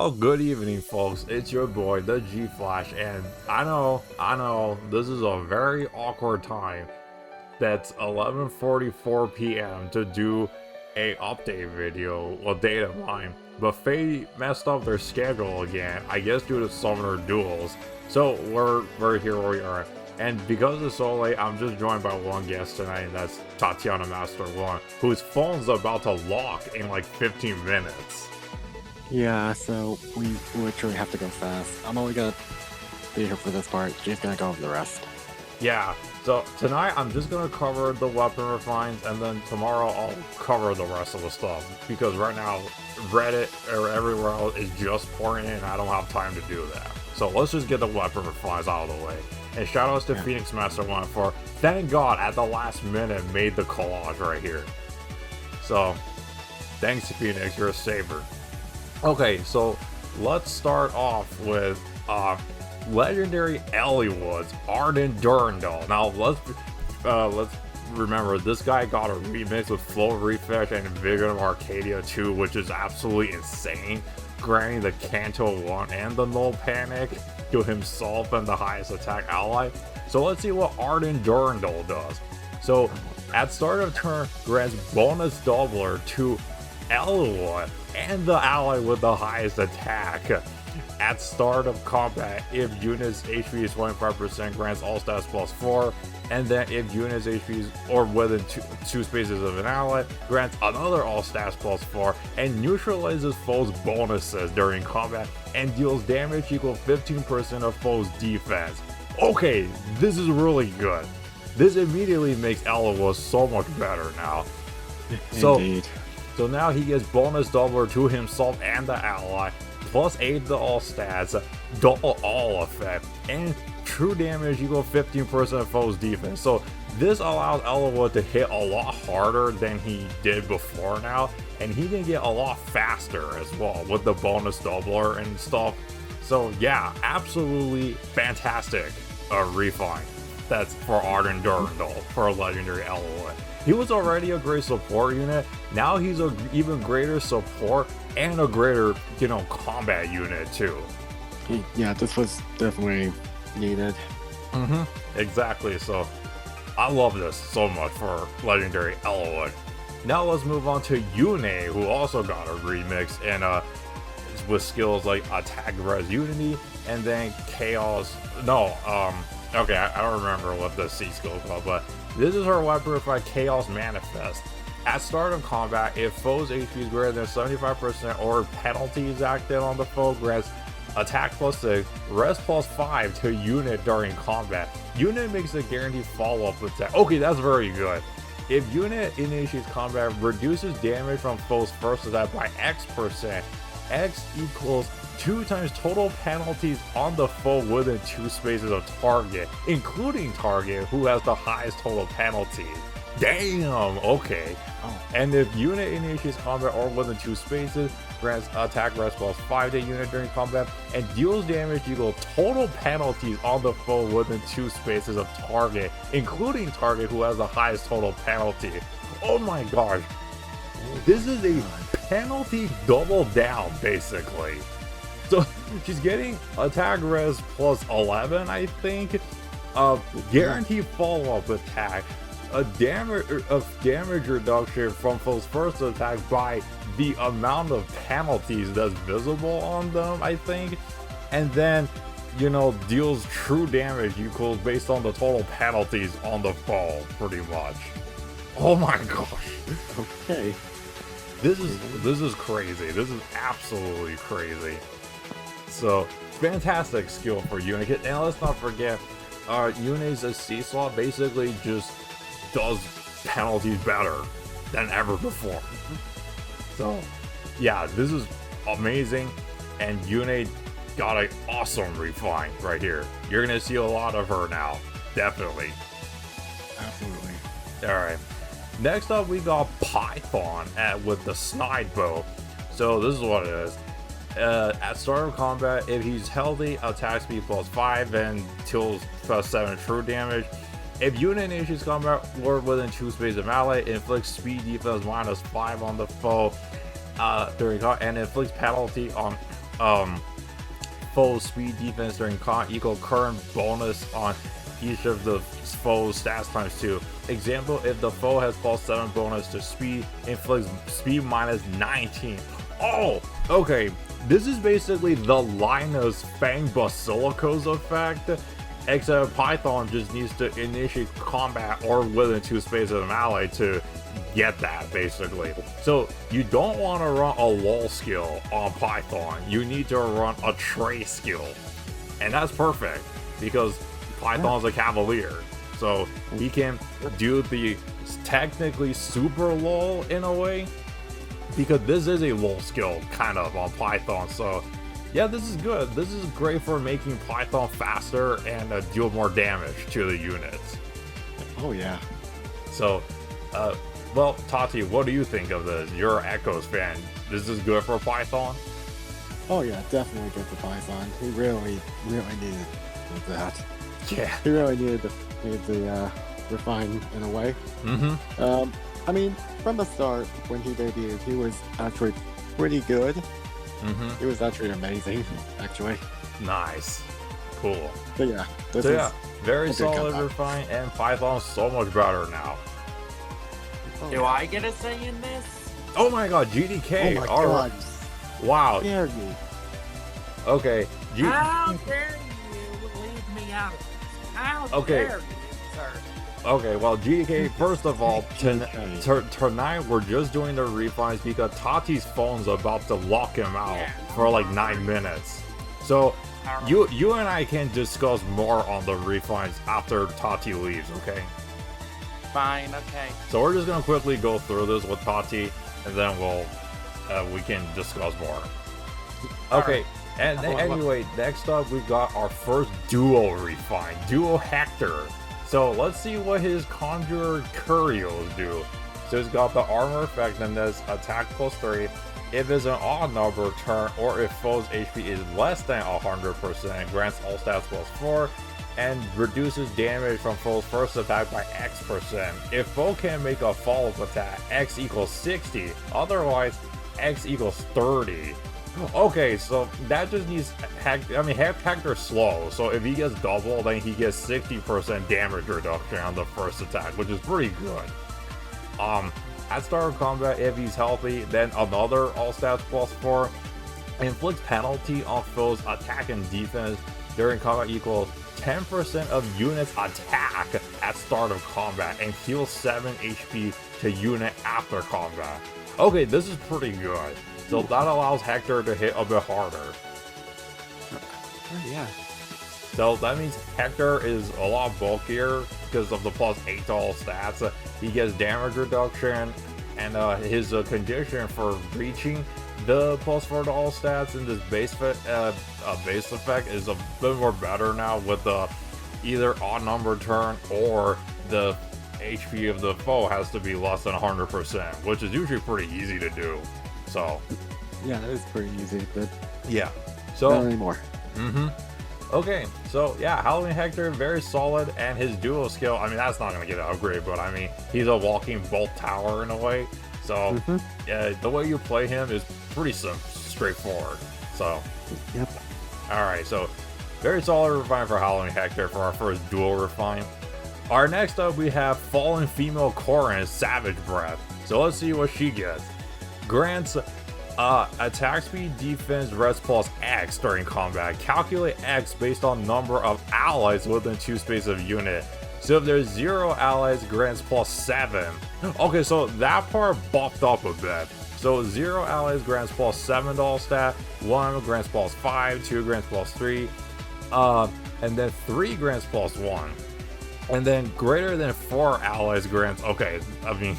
Well, good evening, folks. It's your boy, the G Flash, and I know, this is a very awkward time. That's 11:44 p.m. to do a update video with Datamine, but Faye messed up their schedule again. I guess due to summoner duels. So we're here where we are, and because it's so late, I'm just joined by one guest tonight, and that's Tatiana Master One, whose phone's about to lock in like 15 minutes. Yeah, so we literally have to go fast. I'm only gonna be here for this part. She's gonna go over the rest. Yeah, so tonight I'm just gonna cover the weapon refines, and then tomorrow I'll cover the rest of the stuff, because right now Reddit or everywhere else is just pouring in and I don't have time to do that. So let's just get the weapon refines out of the way. And shout outs to Phoenix Master One for, thank God, at the last minute made the collage right here. So thanks to Phoenix, you're a saver. Okay, so let's start off with legendary Eliwood's Ardent Durandal. Now let's remember, this guy got a remix with Flow Refresh and Vigor Arcadia 2, which is absolutely insane, granting the Canto 1 and the Null Panic to himself and the highest attack ally. So let's see what Ardent Durandal does. So at start of turn, grants bonus doubler to Eliwood and the ally with the highest attack. At start of combat, if Yune's HP is 25%, grants all stats +4, and then if Yune's HP is or within two spaces of an ally, grants another all stats +4, and neutralizes foes' bonuses during combat, and deals damage equal 15% of foes' defense. Okay, this is really good. This immediately makes Eliwood so much better now. Indeed. So now he gets bonus doubler to himself and the ally, plus 8 to all stats, double all effect, and true damage equal 15% of foes defense. So this allows Eliwood to hit a lot harder than he did before now, and he can get a lot faster as well with the bonus doubler and stuff. So yeah, absolutely fantastic refine. That's for Ardent Durandal for a legendary Eliwood. He was already a great support unit. Now he's an even greater support and a greater, combat unit too. Yeah, this was definitely needed. Exactly. So I love this so much for legendary Eliwood. Now let's move on to Yune, who also got a remix and with skills like Attack Res Unity and then Chaos. Okay, I don't remember what the C skill is called, but this is her weapon refine Chaos Manifest. At start of combat, if foe's HP is greater than 75% or penalties acted on the foe, grants attack +6, res +5 to unit during combat. Unit makes a guaranteed follow-up attack. Okay, that's very good. If unit initiates combat, reduces damage from foe's first attack by X%. X equals 2 times total penalties on the foe within 2 spaces of target, including target who has the highest total penalty. Damn, okay. And if unit initiates combat or within 2 spaces, grants attack res +5 to unit during combat, and deals damage equal total penalties on the foe within 2 spaces of target, including target who has the highest total penalty. Oh my gosh. This is a penalty double down, basically. So she's getting attack res +11, I think, guaranteed follow-up attack, a damage reduction from foe's first attack by the amount of penalties that's visible on them, I think, and then deals true damage equals based on the total penalties on the foe, pretty much. Oh my gosh. Okay. This is crazy. This is absolutely crazy. So fantastic skill for Yune. And let's not forget, Yune's C slot basically just does penalties better than ever before. So yeah, this is amazing, and Yune got an awesome refine right here. You're gonna see a lot of her now, definitely. Absolutely. All right. Next up, we got Python with the Snide Bow. So this is what it is. At start of combat, if he's healthy, attack speed +5 and deals +7 true damage. If unit initiates combat or within 2 spaces of ally, inflicts speed defense -5 on the foe during combat, and inflicts penalty on foe speed defense during combat equal current bonus on each of the foe's stats times 2. Example, if the foe has +7 bonus to speed, inflicts speed -19. Oh, okay. This is basically the Linus Fang Basilicos effect, except Python just needs to initiate combat or within 2 spaces of an ally to get that, basically. So you don't want to run a lull skill on Python. You need to run a trace skill. And that's perfect, because Python's a Cavalier. So he can do the technically super lull in a way, because this is a lull skill kind of on Python. So yeah, this is good. This is great for making Python faster and deal more damage to the units. Oh yeah. So well, Tati, what do you think of this? You're an Echoes fan. This is good for Python? Oh yeah, definitely good for Python. He really needed that. Yeah. He really needed the refine in a way. Mm-hmm. I mean, from the start, when he debuted, he was actually pretty good. Mm-hmm. He was actually amazing, actually. Nice. Cool. But yeah, this So is yeah, very a good solid comeback. refine, and Python's so much better now. Oh, Do I get a say in this? Oh my god, GDK. Oh my All god. right. Wow. Dare you? Okay. How dare you leave me out of this? How Okay. dare you, sir? Okay, well, GDK, first of all, GDK. tonight we're just doing the refines because Tati's phone's about to lock him out Yeah. for like 9 minutes. So Alright. you and I can discuss more on the refines after Tati leaves, okay? Fine, okay. So we're just gonna quickly go through this with Tati, and then we can discuss more. Okay, and then anyway, next up we got our first duo refine, Duo Hector. So let's see what his Conjurer Curios do. So it's got the armor effectiveness, attack +3. If it's an odd number turn, or if foe's HP is less than 100%, grants all stats +4, and reduces damage from foe's first attack by X%. If foe can make a follow-up attack, X equals 60. Otherwise, X equals 30. Okay, so that just needs Hector's slow, so if he gets double, then he gets 60% damage reduction on the first attack, which is pretty good. At start of combat, if he's healthy, then another all stats +4. Inflicts penalty on foes' attack and defense during combat equals 10% of units attack at start of combat, and heals 7 HP to unit after combat. Okay, this is pretty good. So that allows Hector to hit a bit harder. Oh, yeah. So that means Hector is a lot bulkier because of the +8 to all stats. He gets damage reduction, and his condition for reaching the +4 to all stats in this base effect is a bit more better now, with either odd number turn or the HP of the foe has to be less than 100%, which is usually pretty easy to do. So Yeah, it is pretty easy, but yeah. not So anymore. okay, so yeah, Halloween Hector, very solid, and his duo skill, I mean, that's not gonna get an upgrade, but I mean, he's a walking bolt tower in a way. So yeah, the way you play him is pretty straightforward. So Yep. alright, so very solid refine for Halloween Hector for our first dual refine. Our next up, we have Fallen Female Corrin, Savage Breath. So let's see what she gets. Grants attack speed, defense, res +X during combat. Calculate X based on number of allies within 2 spaces of unit. So if there's 0 allies, grants +7. Okay, so that part buffed up a bit. So 0 allies grants +7 to all stat, 1 grants +5, 2 grants +3, and then 3 grants +1. And then greater than 4 allies grants, okay, I mean,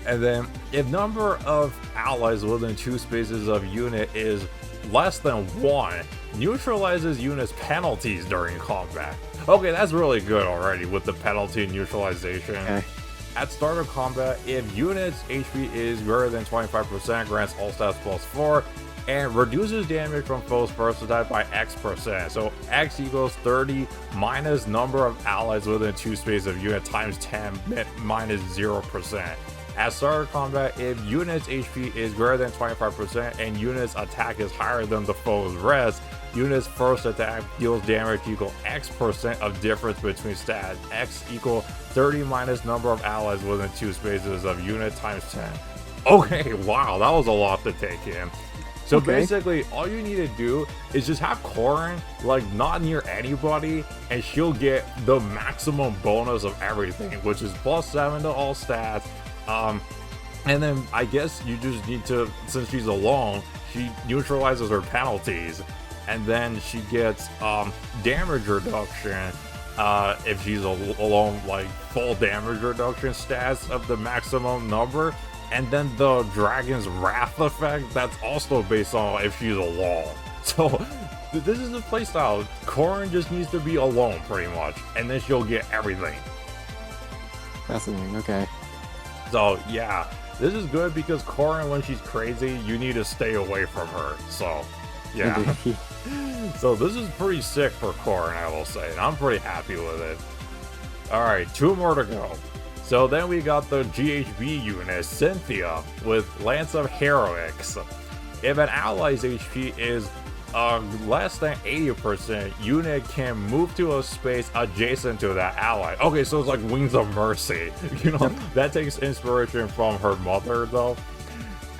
and then if number of allies within 2 spaces of unit is less than 1, neutralizes units' penalties during combat. Okay, that's really good already with the penalty neutralization. Okay. At start of combat, if units' HP is greater than 25%, grants all stats +4, and reduces damage from foes' first attack by X%. So X equals 30 minus number of allies within 2 spaces of unit times 10 minus 0%. At start of combat, if unit's HP is greater than 25% and unit's attack is higher than the foe's res, unit's first attack deals damage equal X% of difference between stats. X equal 30 minus number of allies within 2 spaces of unit times 10. Okay, wow, that was a lot to take in. So basically, all you need to do is just have Corrin, like, not near anybody, and she'll get the maximum bonus of everything, which is +7 to all stats. And then I guess you just need to, since she's alone, she neutralizes her penalties, and then she gets damage reduction if she's alone, like full damage reduction stats of the maximum number, and then the Dragon's Wrath effect that's also based on if she's alone. So this is the playstyle. Corrin just needs to be alone pretty much, and then she'll get everything. Fascinating, okay. So yeah, this is good because Corrin, when she's crazy, you need to stay away from her. So yeah. So this is pretty sick for Corrin, I will say, and I'm pretty happy with it. Alright, 2 more to go. So then we got the GHB unit, Cynthia, with Lance of Heroics. If an ally's HP is less than 80%, unit can move to a space adjacent to that ally. Okay, so it's like Wings of Mercy. You know, that takes inspiration from her mother, though.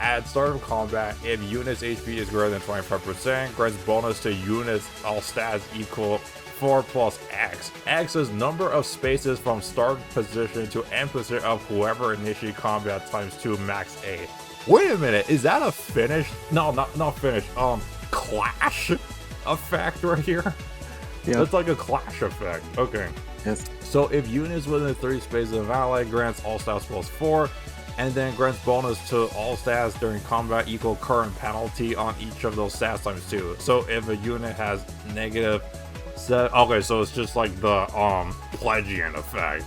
At start of combat, if unit's HP is greater than 25%, grants bonus to units all stats equal 4 plus X. X is number of spaces from start position to end position of whoever initiate combat times 2 max A. Wait a minute, is that a finish? No, not finish. Clash effect right here? Yeah. That's like a clash effect. Okay. Yes. So if units within 3 spaces of ally grants all stats +4, and then grants bonus to all stats during combat equal current penalty on each of those stats times 2. So if a unit has negative okay, so it's just like the Pledgian effect.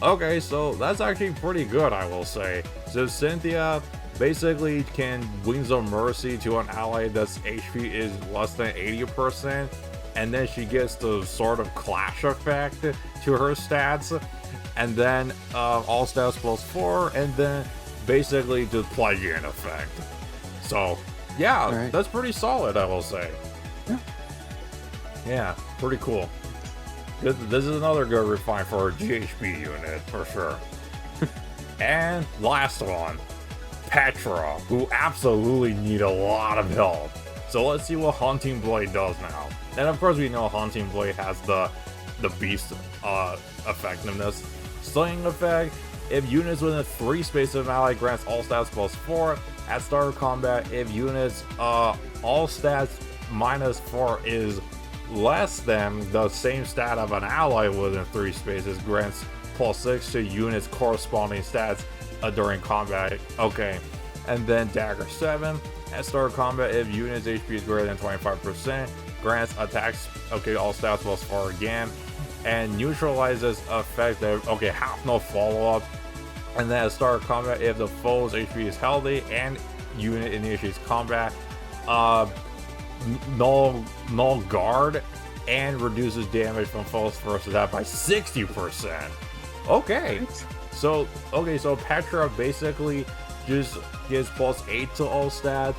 Okay, so that's actually pretty good, I will say. So Cynthia basically can Wings of Mercy to an ally that's HP is less than 80%, and then she gets the sort of clash effect to her stats, and then all stats +4, and then basically the Pledgian effect. So yeah, right. That's pretty solid, I will say. Yeah, pretty cool. This is another good refine for a GHB unit, for sure. And last one, Petra, who absolutely need a lot of help. So let's see what Haunting Blade does now. And of course we know Haunting Blade has the beast effectiveness. Slaying effect, if units within 3 spaces of ally grants all stats +4. At start of combat, if units all stats -4 is less than the same stat of an ally within 3 spaces, grants +6 to units corresponding stats during combat. Okay, and then Dagger 7, at start of combat, if units HP is greater than 25%, grants attacks, okay, all stats +4 again, and neutralizes effective, okay, half no follow-up. And then at start of combat, if the foe's HP is healthy and unit initiates combat, null guard, and reduces damage from foes first attack by 60%. Okay, so Petra basically just gives +8 to all stats,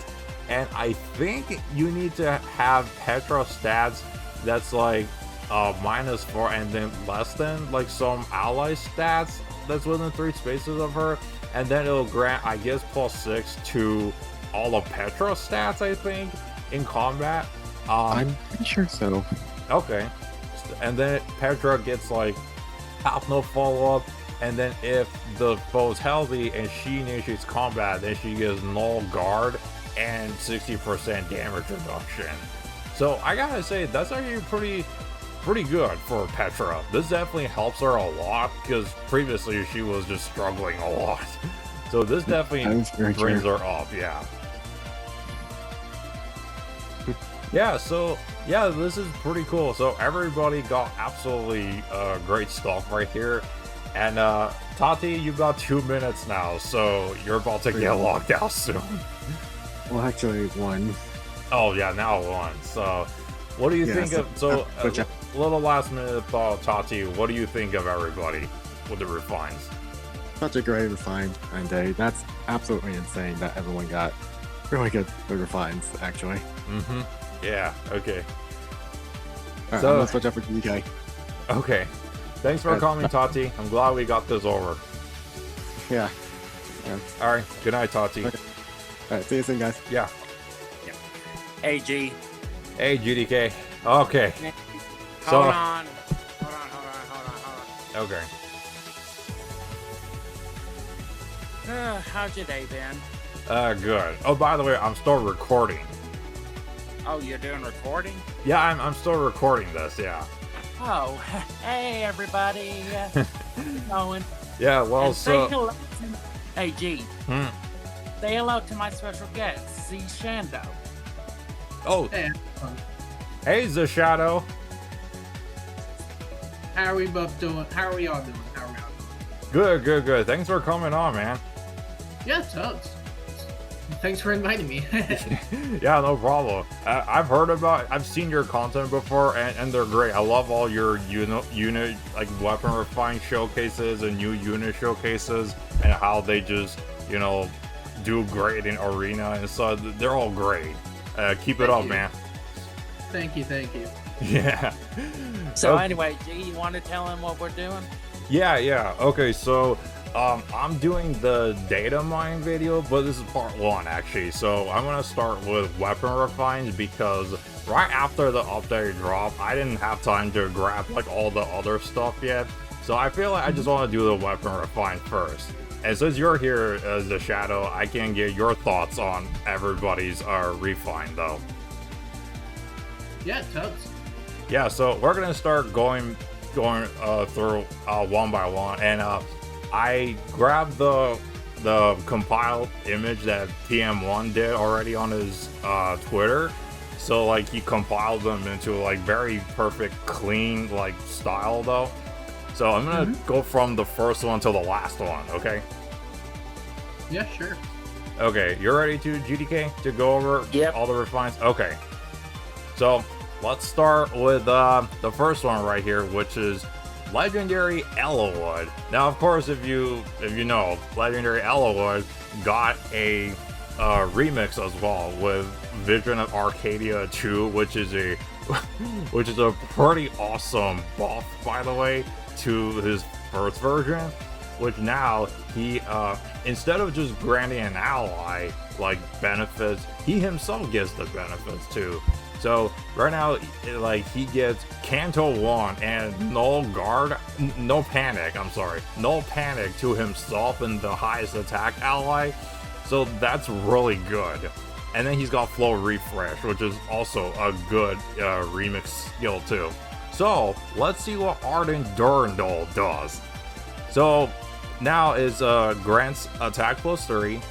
and I think you need to have Petra stats that's like -4 and then less than like some ally stats that's within 3 spaces of her, and then it'll grant, I guess, +6 to all of Petra's stats, I think, in combat. I'm pretty sure so. Okay, and then Petra gets like half no follow-up, and then if the foe's healthy and she initiates combat, then she gets null guard and 60% damage reduction. So I gotta say, that's actually pretty good for Petra. This definitely helps her a lot, because previously she was just struggling a lot. So this definitely brings her up, yeah. Yeah, so yeah, this is pretty cool. So everybody got absolutely great stuff right here. And Tati, you got 2 minutes now, so you're about to get locked out soon. Well, actually, 1. Oh yeah, now 1. So what do you think of, so a little last minute thought, Tati, what do you think of everybody with the refines? such a great refine and day. That's absolutely insane that everyone got really good refines, actually. Mm-hmm. Yeah, okay. Alright, So- I'm gonna switch up for GK. Okay. Thanks for coming, Tati. I'm glad we got this over. Yeah. Alright, good night, Tati. Okay. Alright, see you soon, guys. Yeah. AG. Hey, GDK. Okay. So- Hold on. Okay. How's your day been? Good. Oh, by the way, I'm still recording. Oh, you're doing recording? Yeah, I'm still recording this, yeah. Oh, hey everybody. How's it going? Yeah, well, And say so... hello to AG. Say hello to my special guest, ZeShado. Oh, Hey, hey, ZeShado. how are we both doing? How are we all doing? Good. Thanks for coming on, man. Yeah, totes. Thanks for inviting me. Yeah, no problem. I've seen your content before, and they're great. I love all your unit, like weapon refine showcases and new unit showcases, and how they just, do great in arena and so they're all great. Keep it Thank up, you. man. Thank you. Yeah. So Okay. anyway, G, you want to tell him what we're doing? Yeah. Okay, so I'm doing the Datamine video, but this is part 1 actually. So I'm gonna start with weapon refines because right after the update drop, I didn't have time to grab like all the other stuff yet. So I feel like I just want to do the weapon refine first. And since you're here as the Shadow, I can get your thoughts on everybody's refine though. Yeah, totes. Yeah, so we're gonna start going through one by one, and I grabbed the compiled image that PM1 did already on his Twitter. So like he compiled them into like very perfect, clean like style though. So I'm gonna go from the first one to the last one, okay? Yeah, sure. Okay, you're ready to GDK to go over Yep. all the refines? Okay. So let's start with the first one right here, which is Legendary Eliwood. Now, of course, if you know, Legendary Eliwood got a remix as well with Vision of Arcadia 2, which is a pretty awesome buff, by the way, to his first version. Which now he instead of just granting an ally like benefits, he himself gets the benefits too. So right now, like he gets Canto 1 and Null Panic to himself and the highest attack ally. So that's really good. And then he's got Flow Refresh, which is also a good remix skill too. So let's see what Ardent Durandal does. So now is grants attack +3.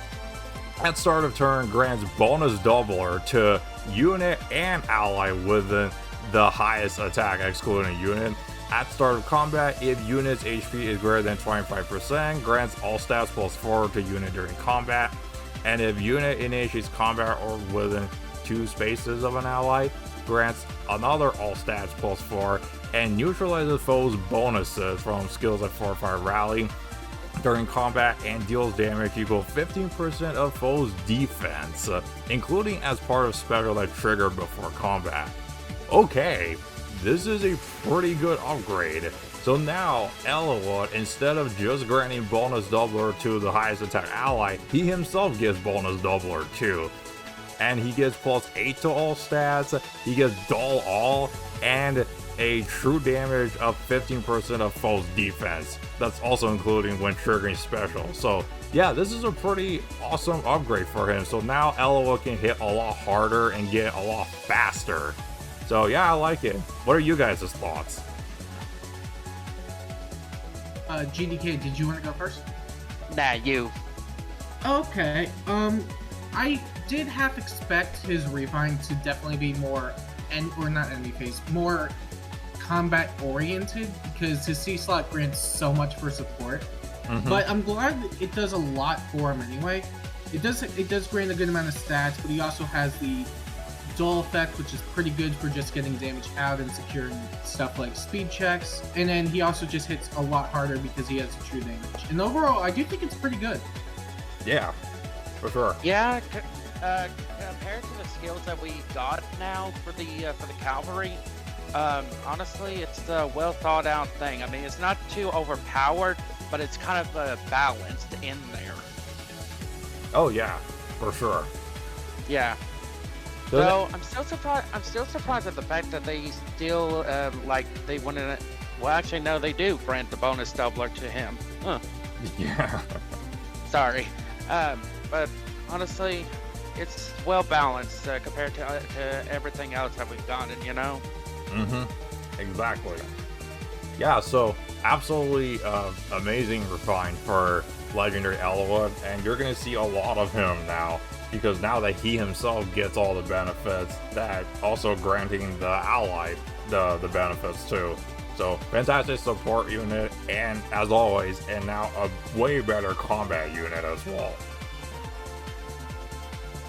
At start of turn, grants bonus doubler to unit and ally within the highest attack, excluding unit. At start of combat, if unit's HP is greater than 25%, grants all stats +4 to unit during combat. And if unit initiates combat or within 2 spaces of an ally, grants another all stats +4 and neutralizes foes' bonuses from skills like Fortify Rally during combat and deals damage equal 15% of foes' defense, including as part of special that trigger before combat. Okay, this is a pretty good upgrade. So now Eliwood, instead of just granting bonus doubler to the highest attack ally, he himself gets bonus doubler too. And he gets +8 to all stats, he gets dull all, and a true damage of 15% of foes' defense. That's also including when triggering special. So yeah, this is a pretty awesome upgrade for him. So now Eliwood can hit a lot harder and get a lot faster. So yeah, I like it. What are you guys' thoughts? GDK, did you want to go first? Nah, you. Okay. I did half expect his refine to definitely be more, not enemy phase, more combat oriented because his C slot grants so much for support. But I'm glad it does a lot for him anyway. It does grant a good amount of stats, but he also has the dull effect, which is pretty good for just getting damage out and securing stuff like speed checks. And then he also just hits a lot harder because he has a true damage. And overall, I do think it's pretty good. Yeah, for sure. Yeah, compared to the skills that we got now for the cavalry, honestly, it's a well thought out thing. I mean, it's not too overpowered, but it's kind of balanced in there. Oh yeah, for sure. Yeah. So I'm still surprised. I'm still surprised at the fact that they still they wouldn't. Well, actually, no, they do grant the bonus doubler to him. Huh. Yeah. Sorry, but honestly, it's well balanced compared to everything else that we've gotten. You know. Exactly. Yeah. So absolutely amazing refine for legendary Eliwood, and you're gonna see a lot of him now. Because now that he himself gets all the benefits, that also granting the ally the benefits too. So fantastic support unit, and as always, and now a way better combat unit as well.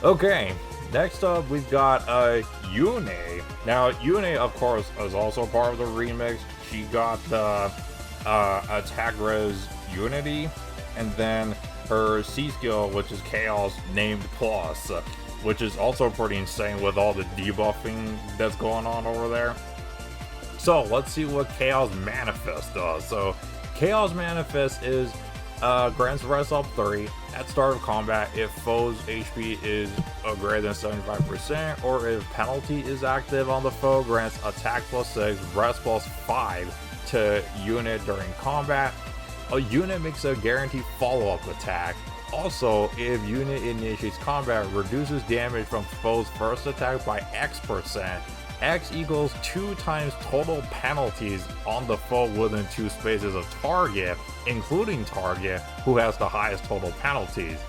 Okay, next up we've got Yune. Now Yune, of course, is also part of the remix. She got the attack res unity, and then her C skill, which is Chaos named Plus, which is also pretty insane with all the debuffing that's going on over there. So let's see what Chaos Manifest does. So Chaos Manifest is grants rest up 3 at start of combat if foe's HP is greater than 75%, or if penalty is active on the foe, grants attack plus 6, rest plus 5 to unit during combat. A unit makes a guaranteed follow-up attack. Also, if unit initiates combat, reduces damage from foe's first attack by X%. X equals 2 times total penalties on the foe within 2 spaces of target, including target, who has the highest total penalties.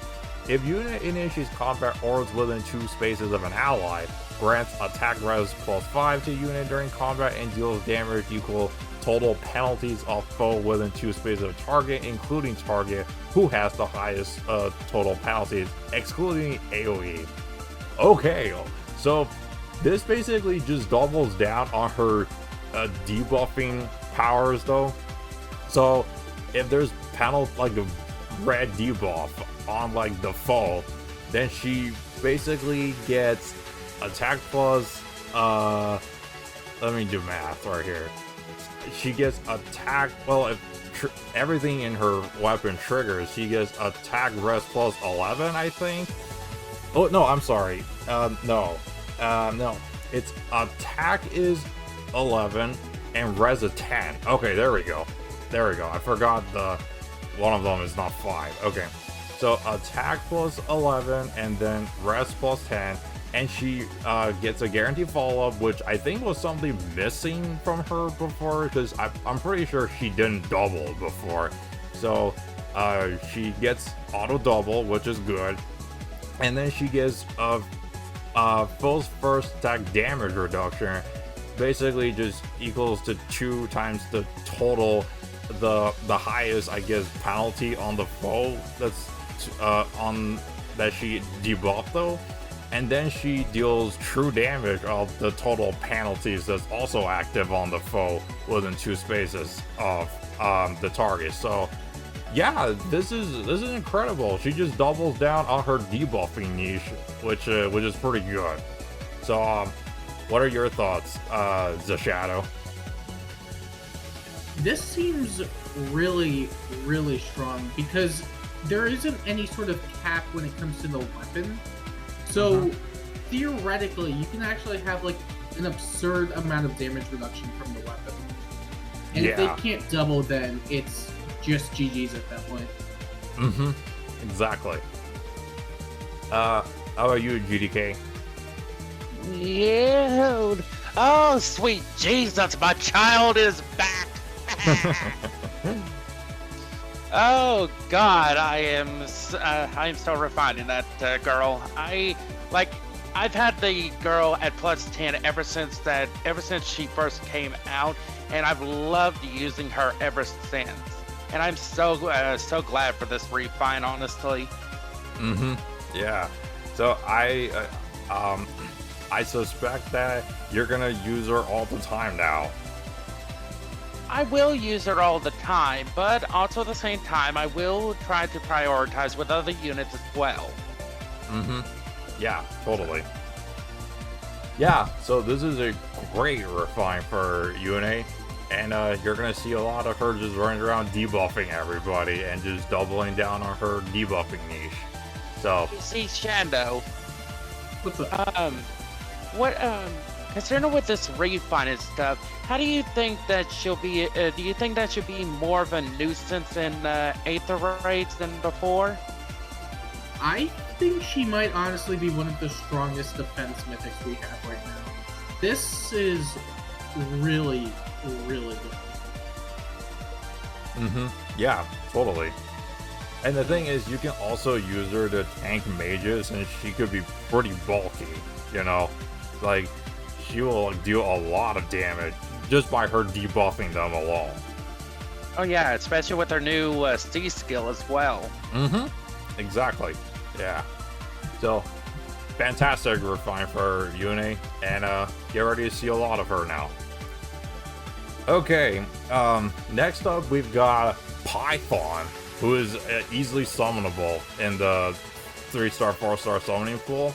If unit initiates combat or is within 2 spaces of an ally, grants attack res plus 5 to unit during combat and deals damage equal total penalties of foe within 2 spaces of target, including target, who has the highest total penalties, excluding AoE. Okay, so this basically just doubles down on her debuffing powers though. So if there's like a red debuff on like the foe, then she basically gets attack plus let me do math right here. She gets attack, well, if everything in her weapon triggers, she gets attack rest plus 11, I think. Oh no, I'm sorry. No, it's attack is 11 and res is 10. Okay, there we go. I forgot the one of them is not 5. Okay, so attack plus 11 and then res plus 10. And she gets a guaranteed follow-up, which I think was something missing from her before, because I'm pretty sure she didn't double before. So she gets auto double, which is good. And then she gets foe's first attack damage reduction, basically just equals to 2 times the total, the highest, I guess, penalty on the foe that's on that she debuffed though. And then she deals true damage of the total penalties that's also active on the foe within 2 spaces of the target. So yeah, this is incredible. She just doubles down on her debuffing niche, which is pretty good. So what are your thoughts, ZeShado? This seems really, really strong because there isn't any sort of cap when it comes to the weapon. So theoretically, you can actually have like an absurd amount of damage reduction from the weapon. And if they can't double, then it's just GG's at that point. Exactly. How about you, GDK? Yeah. Oh, sweet Jesus, my child is back. Oh God, I am so refined in that girl. I've had the girl at plus 10 ever since she first came out, and I've loved using her ever since. And I'm so glad for this refine, honestly. Yeah. So I suspect that you're gonna use her all the time now. I will use her all the time, but also at the same time, I will try to prioritize with other units as well. Yeah, totally. Yeah, so this is a great refine for Yune, and you're gonna see a lot of her just running around debuffing everybody and just doubling down on her debuffing niche. So ZeShado, What's up? considering with this refine and stuff, how do you think that she'll be? Do you think that she'll be more of a nuisance in Aether raids than before? I think she might honestly be one of the strongest defense mythics we have right now. This is really, really good. Yeah, totally. And the thing is, you can also use her to tank mages, and she could be pretty bulky, you know? Like, she will do a lot of damage just by her debuffing them alone. Oh yeah, especially with her new C skill as well. Exactly. Yeah. So, fantastic refine for Yune, and get ready to see a lot of her now. Okay, next up we've got Python, who is easily summonable in the 3-star, 4-star summoning pool.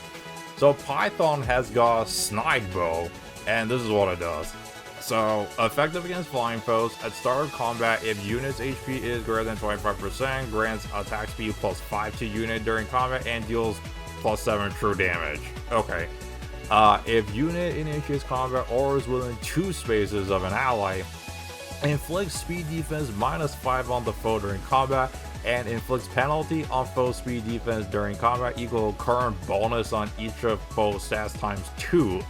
So Python has got Snide Bow, and this is what it does. So, effective against flying foes, at start of combat, if unit's HP is greater than 25%, grants attack speed +5 to unit during combat and deals +7 true damage. Okay. If unit initiates combat or is within 2 spaces of an ally, inflicts speed defense -5 on the foe during combat, and inflicts penalty on foe speed defense during combat equal current bonus on each of foe's stats ×2.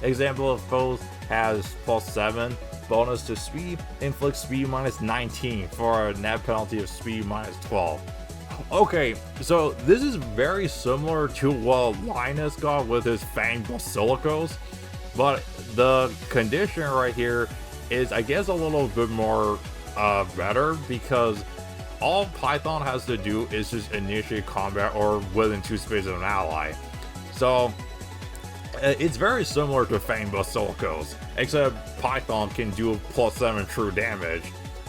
Example of foes has +7 bonus to speed, inflicts speed -19 for a net penalty of speed -12. Okay, so this is very similar to what Linus got with his Fang Basilicos, but the condition right here is, I guess, a little bit more better, because all Python has to do is just initiate combat or within 2 spaces of an ally. So it's very similar to Fang Basilicos, except Python can do +7 true damage,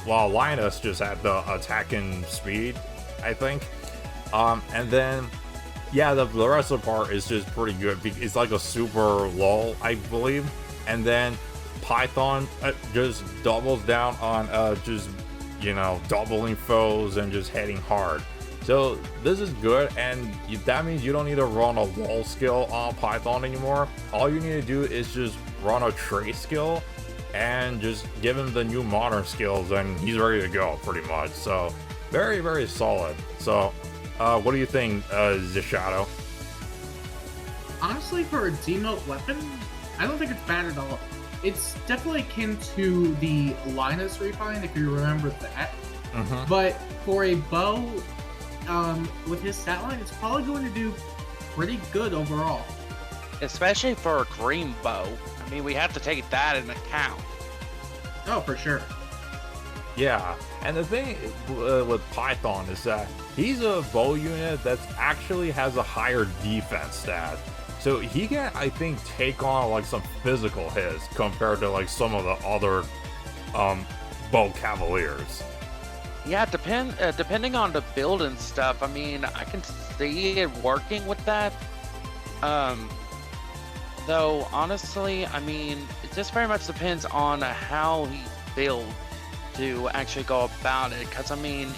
while Linus just had the attacking speed, I think. And then, yeah, the rest of the part is just pretty good. It's like a super lull, I believe. And then Python just doubles down on just, you know, doubling foes and just hitting hard. So this is good, and that means you don't need to run a wall skill on Python anymore. All you need to do is just run a trace skill and just give him the new modern skills, and he's ready to go pretty much. So very, very solid. So what do you think, ZeShado? Honestly, for a demote weapon, I don't think it's bad at all. It's definitely akin to the Linus refine, if you remember that. But for a bow, with his stat line, it's probably going to do pretty good overall. Especially for a green bow. I mean, we have to take that into account. Oh, for sure. Yeah, and the thing with Python is that he's a bow unit that actually has a higher defense stat. So he can, I think, take on like some physical hits compared to like some of the other bow cavaliers. Yeah, depending on the build and stuff, I mean, I can see it working with that. Though, honestly, I mean, it just very much depends on how he's built to actually go about it. Because, I mean,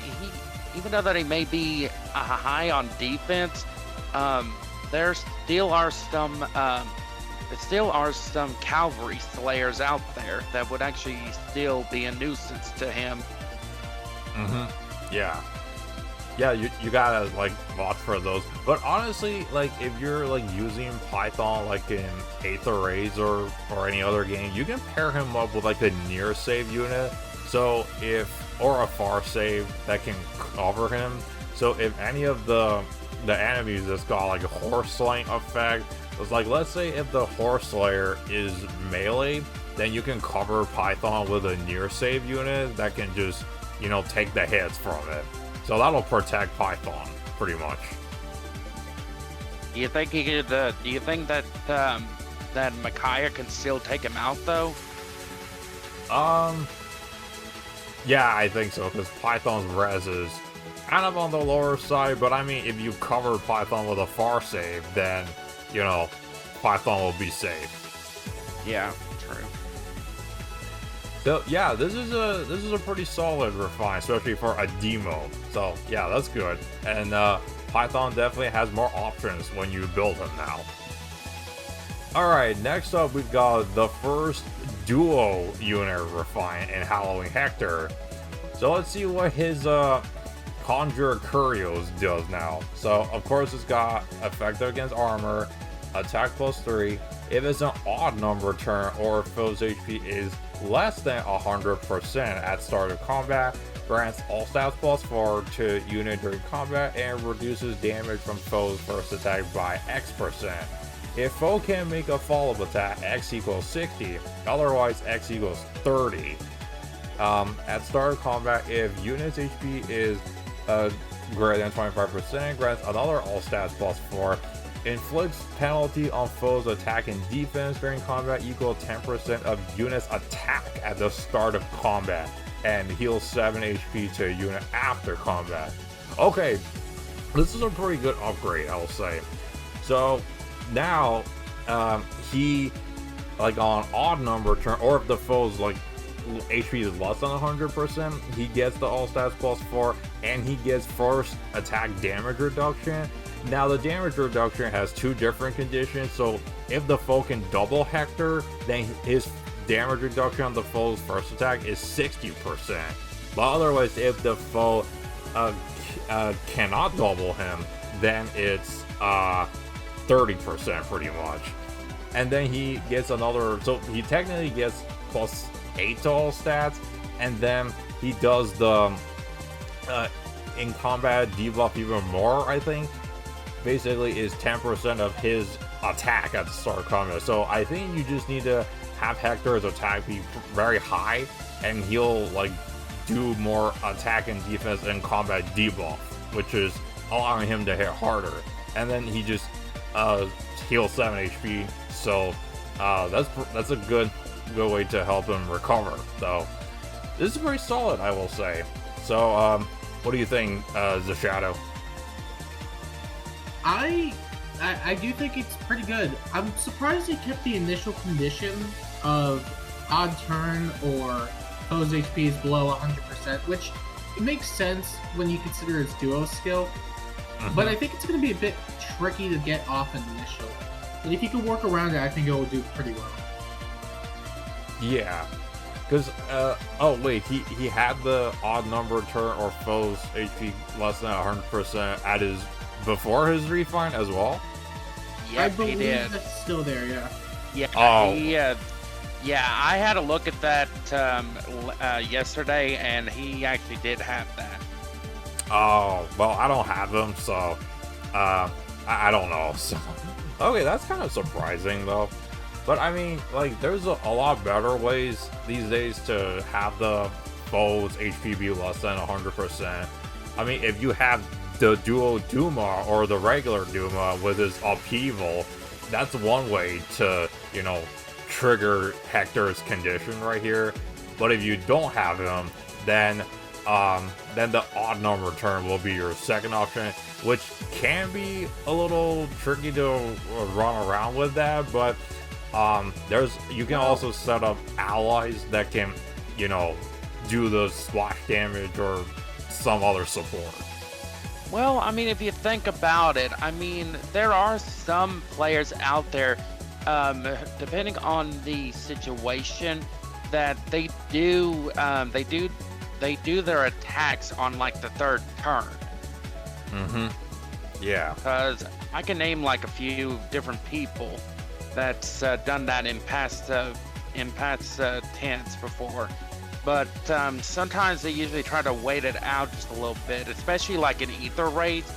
even though that he may be high on defense, there still are some cavalry slayers out there that would actually still be a nuisance to him. Yeah, you gotta like watch for those. But honestly, like if you're like using Python like in Aether Raids or any other game, you can pair him up with like a near save unit. So or a far save that can cover him. So if any of the enemies that's got like a horse slaying effect, it's like, let's say if the horse slayer is melee, then you can cover Python with a near save unit that can just, you know, take the hits from it. So that'll protect Python pretty much. Do you think he could? Do you think that that Micaiah can still take him out though? Yeah, I think so, because Python's res is kind of on the lower side, but I mean, if you cover Python with a far save, then, you know, Python will be safe. Yeah, true. So yeah, this is a pretty solid refine, especially for a demo. So yeah, that's good. And Python definitely has more options when you build him now. Alright, next up we've got the first duo unit refine in Halloween Hector. So let's see what his Conjure Curios does now. So of course it's got effective against armor, attack +3. If it's an odd number turn or if foe's HP is less than 100% at start of combat, grants all stats +4 to unit during combat and reduces damage from foe's first attack by X%. If foe can make a follow-up attack, X equals 60, otherwise X equals 30. At start of combat, if unit's HP is greater than 25%, grants another all stats +4. Inflicts penalty on foes' attack and defense during combat equal 10% of unit's attack at the start of combat, and heals 7 HP to a unit after combat. Okay, this is a pretty good upgrade, I'll say. So now he, like on odd number turn, or if the foe's like HP is less than 100%, he gets the all stats +4, and he gets first attack damage reduction. Now the damage reduction has two different conditions, so if the foe can double Hector, then his damage reduction on the foe's first attack is 60%. But otherwise, if the foe cannot double him, then it's 30% pretty much. And then he gets another, so he technically gets +8 to all stats, and then he does the in combat debuff even more, I think. Basically is 10% of his attack at the start of combat. So I think you just need to have Hector's attack be very high, and he'll like do more attack and defense and combat debuff, which is allowing him to hit harder. And then he just heals 7 HP. So that's a good way to help him recover. So this is pretty solid, I will say. So what do you think, ZeShado? I do think it's pretty good. I'm surprised they kept the initial condition of odd turn or foe's HP is below 100%, which it makes sense when you consider his duo skill. Mm-hmm. But I think it's going to be a bit tricky to get off initial. But if you can work around it, I think it will do pretty well. Yeah. Because, oh wait, he had the odd number turn or foe's HP less than 100% at his before his refine as well? Yeah, I believe he did. that's still there, yeah. Yeah, oh. Yeah, I had a look at that yesterday, and he actually did have that. Oh, well, I don't have them, so I don't know. So okay, that's kind of surprising though. But I mean, like, there's a lot better ways these days to have the foe's HP be less than 100%. I mean, if you have the duo Duma or the regular Duma with his upheaval, that's one way to, you know, trigger Hector's condition right here. But if you don't have him, then the odd number turn will be your second option, which can be a little tricky to run around with that. But you can also set up allies that can, you know, do the splash damage or some other support. Well, I mean, if you think about it, I mean, there are some players out there, depending on the situation, that they do their attacks on like the third turn. Mm-hmm. Yeah. Because I can name like a few different people that's done that in past tents before. But sometimes they usually try to wait it out just a little bit, especially like in ether raids.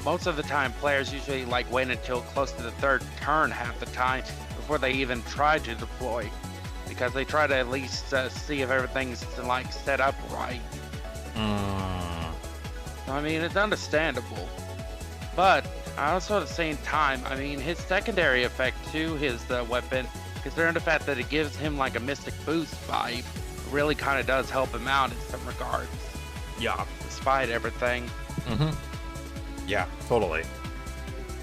Most of the time, players usually like wait until close to the third turn half the time before they even try to deploy, because they try to at least see if everything's like set up right. I mean, it's understandable, but also at the same time, I mean, his secondary effect to his weapon, considering the fact that it gives him like a mystic boost vibe, really kind of does help him out in some regards. Yeah. Despite everything. Yeah, totally.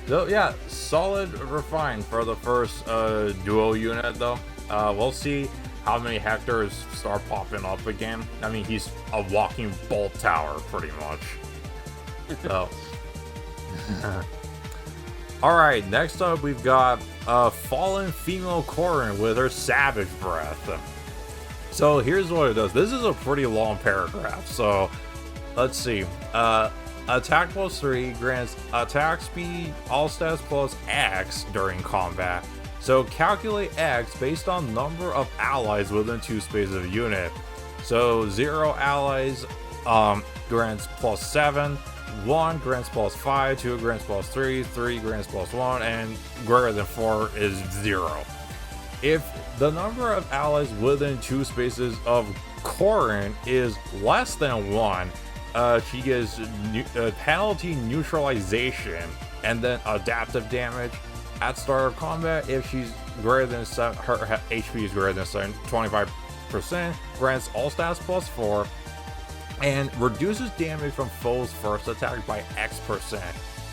So yeah, solid refine for the first duo unit though. We'll see how many Hectors start popping up again. I mean, he's a walking bolt tower pretty much. So. Alright, next up we've got fallen female Corrin with her savage breath. So here's what it does. This is a pretty long paragraph, so let's see. Attack plus 3 grants attack speed, all stats plus X during combat. So calculate X based on number of allies within 2 spaces of unit. So 0 allies grants plus 7, 1 grants plus 5, 2 grants plus 3, 3 grants plus 1, and greater than 4 is 0. If the number of allies within 2 spaces of Corrin is less than 1, she gets penalty neutralization and then adaptive damage at start of combat. If she's greater than her HP is greater than 25%, grants all stats plus 4 and reduces damage from foes' first attack by X%,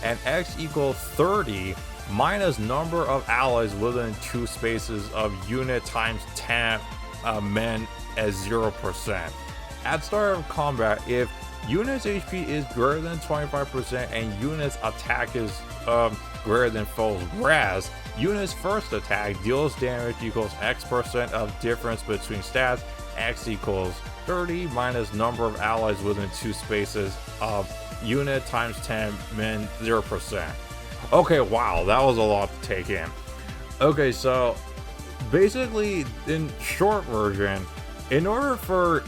and X equals 30 minus number of allies within 2 spaces of unit times 10 men as 0%. At start of combat, if unit's HP is greater than 25% and unit's attack is greater than foe's res, unit's first attack deals damage equals X% of difference between stats. X equals 30 minus number of allies within 2 spaces of unit times 10 men 0%. Okay, wow, that was a lot to take in. Okay, so basically, in short version, in order for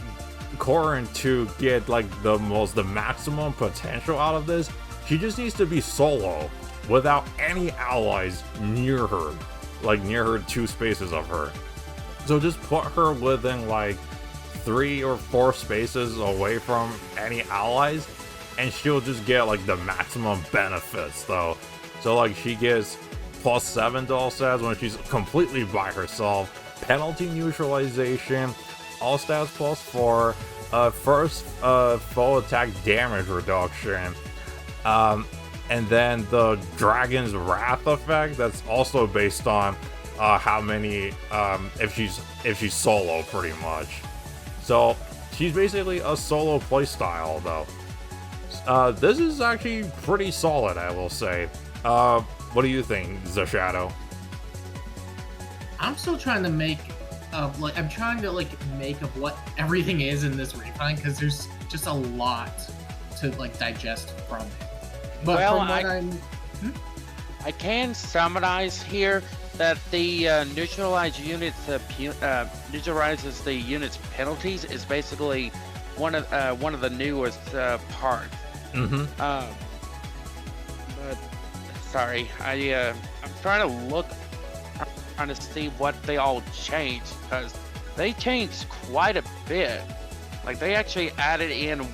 Corrin to get like the maximum potential out of this, she just needs to be solo without any allies near her, like near her 2 spaces of her. So just put her within like 3 or 4 spaces away from any allies, and she'll just get like the maximum benefits though. So like she gets plus 7 to all stats when she's completely by herself, penalty neutralization, all stats plus 4, first foe attack damage reduction, and then the Dragon's Wrath effect that's also based on how many if she's solo pretty much. So she's basically a solo playstyle though. This is actually pretty solid, I will say. What do you think, ZeShado? I'm still trying to make I'm trying to make of what everything is in this refine, because there's just a lot to like digest from it. But well, from what I can summarize here that the neutralizes the unit's penalties is basically one of the newest parts. But sorry, I'm trying to see what they all changed, because they changed quite a bit. Like they actually added in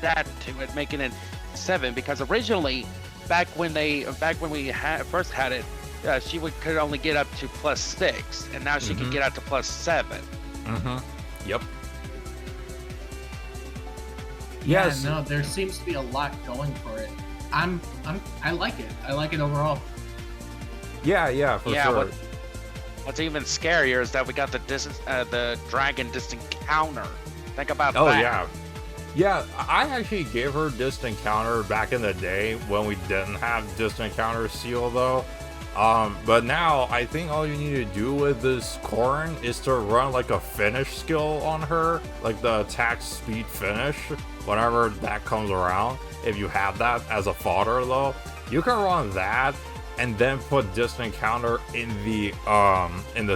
that to it, making it 7, because originally back when we first had it, she could only get up to plus 6, and now she can get up to plus 7. Yep. Yeah, Yes. no, there seems to be a lot going for it. I like it. I like it overall. Yeah, for sure. What's even scarier is that we got the dragon distant counter. Think about that. Oh yeah, I actually gave her distant counter back in the day when we didn't have distant counter seal though. But now I think all you need to do with this Corrin is to run like a finish skill on her, like the attack speed finish, whenever that comes around. If you have that as a fodder though, you can run that and then put distant counter in the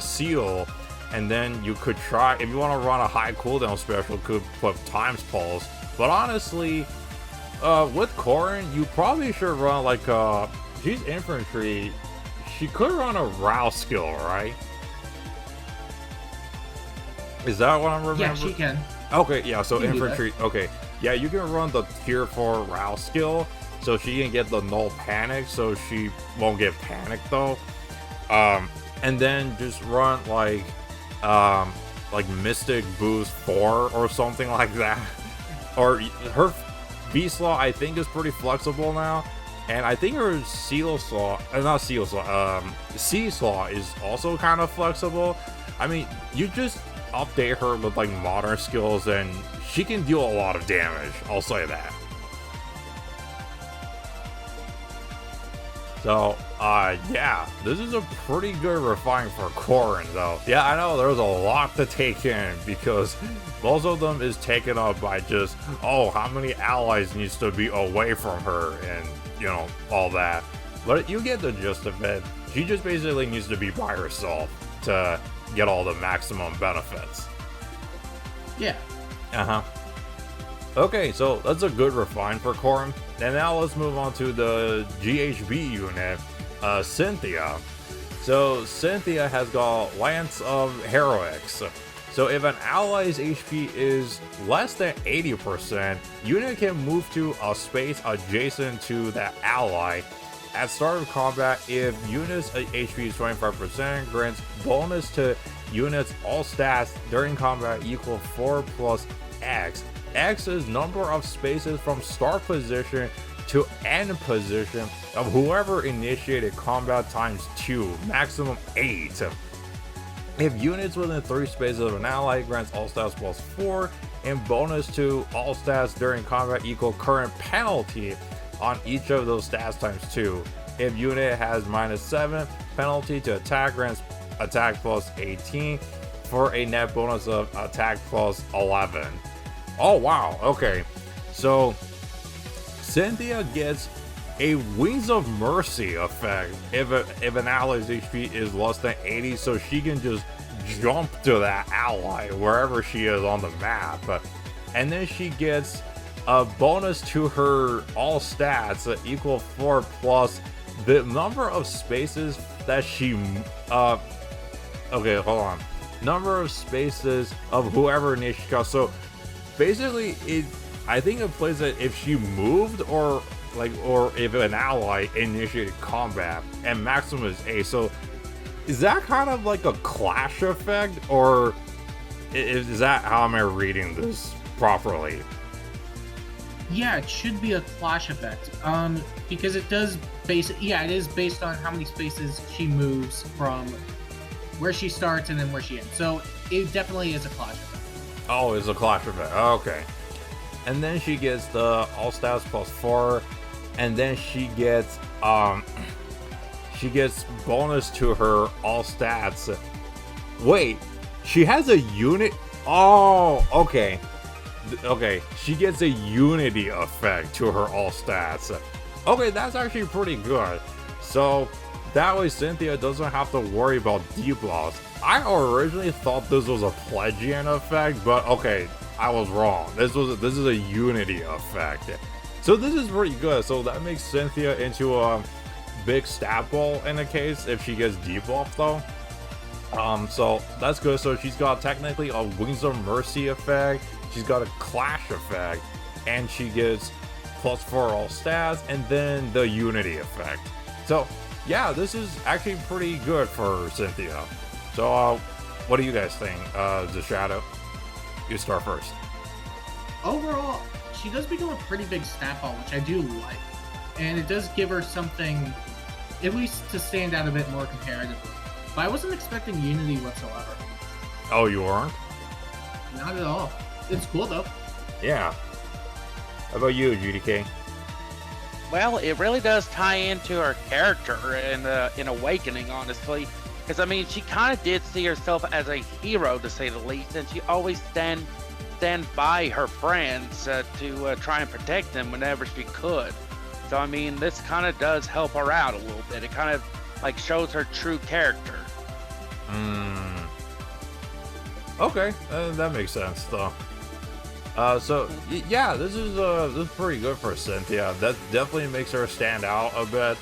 seal, and then you could try, if you want to run a high cooldown special, could put times pulse. But honestly, with Corrin, you probably should run like she's infantry. She could run a rouse skill, right? Is that what I'm remembering? Yeah, she can. Okay, yeah, so You can do infantry, okay. Yeah, you can run the tier 4 rouse skill, so she can get the null panic, so she won't get panicked though. And then just run like Mystic Boost 4 or something like that. Or her B-Slaw, I think, is pretty flexible now. And I think her C-Slaw is also kind of flexible. I mean, you just update her with like modern skills and she can deal a lot of damage, I'll say that. So, yeah, this is a pretty good refine for Corrin, though. Yeah, I know there's a lot to take in, because most of them is taken up by just, oh, how many allies needs to be away from her, and, you know, all that. But you get the gist of it. She just basically needs to be by herself to get all the maximum benefits. Yeah. Uh-huh. Okay, so that's a good refine for Corrin. And now let's move on to the GHB unit, Cynthia. So Cynthia has got Lance of Heroics. So if an ally's HP is less than 80%, unit can move to a space adjacent to that ally. At start of combat, if unit's HP is 25%, grants bonus to units all stats during combat equal 4 plus X. X is number of spaces from start position to end position of whoever initiated combat times 2, maximum 8. If units within 3 spaces of an ally, grants all stats plus 4, and bonus to all stats during combat equal current penalty on each of those stats times 2. If unit has -7 penalty to attack, grants attack plus 18 for a net bonus of attack plus 11. Oh wow, okay. So Cynthia gets a Wings of Mercy effect if an ally's HP is less than 80, so she can just jump to that ally wherever she is on the map. And then she gets a bonus to her all stats equal 4 plus the number of spaces that she okay, hold on. Number of spaces of whoever initiates. So basically, I think it plays that if she moved or if an ally initiated combat, and maximum is 8. So is that kind of like a clash effect, or is that how am I reading this properly? Yeah, it should be a clash effect. Because it does it is based on how many spaces she moves from where she starts and then where she ends. So it definitely is a clash effect. Oh, it's a clash effect. Okay. And then she gets the all stats plus 4, and then she gets bonus to her all stats. Wait, she has a unit. Oh, okay. Okay, she gets a unity effect to her all stats. Okay, that's actually pretty good. So that way Cynthia doesn't have to worry about debuffs. I originally thought this was a Pledgian effect, but okay, I was wrong. This is a unity effect. So this is pretty good. So that makes Cynthia into a big stat ball in a case if she gets debuffed though. So that's good. So she's got technically a Wings of Mercy effect, she's got a Clash effect, and she gets +4 all stats, and then the unity effect. So yeah, this is actually pretty good for Cynthia. So what do you guys think? ZeShado, you start first. Overall, she does become a pretty big stat ball, which I do like. And it does give her something, at least to stand out a bit more comparatively. But I wasn't expecting unity whatsoever. Oh, you weren't? Not at all. It's cool though. Yeah. How about you, GDK? Well, it really does tie into her character in Awakening, honestly. Because, I mean, she kind of did see herself as a hero, to say the least, and she always stand by her friends to try and protect them whenever she could. So, I mean, this kind of does help her out a little bit. It kind of, like, shows her true character. Okay, that makes sense, though. So yeah, this is pretty good for Cynthia. That definitely makes her stand out a bit.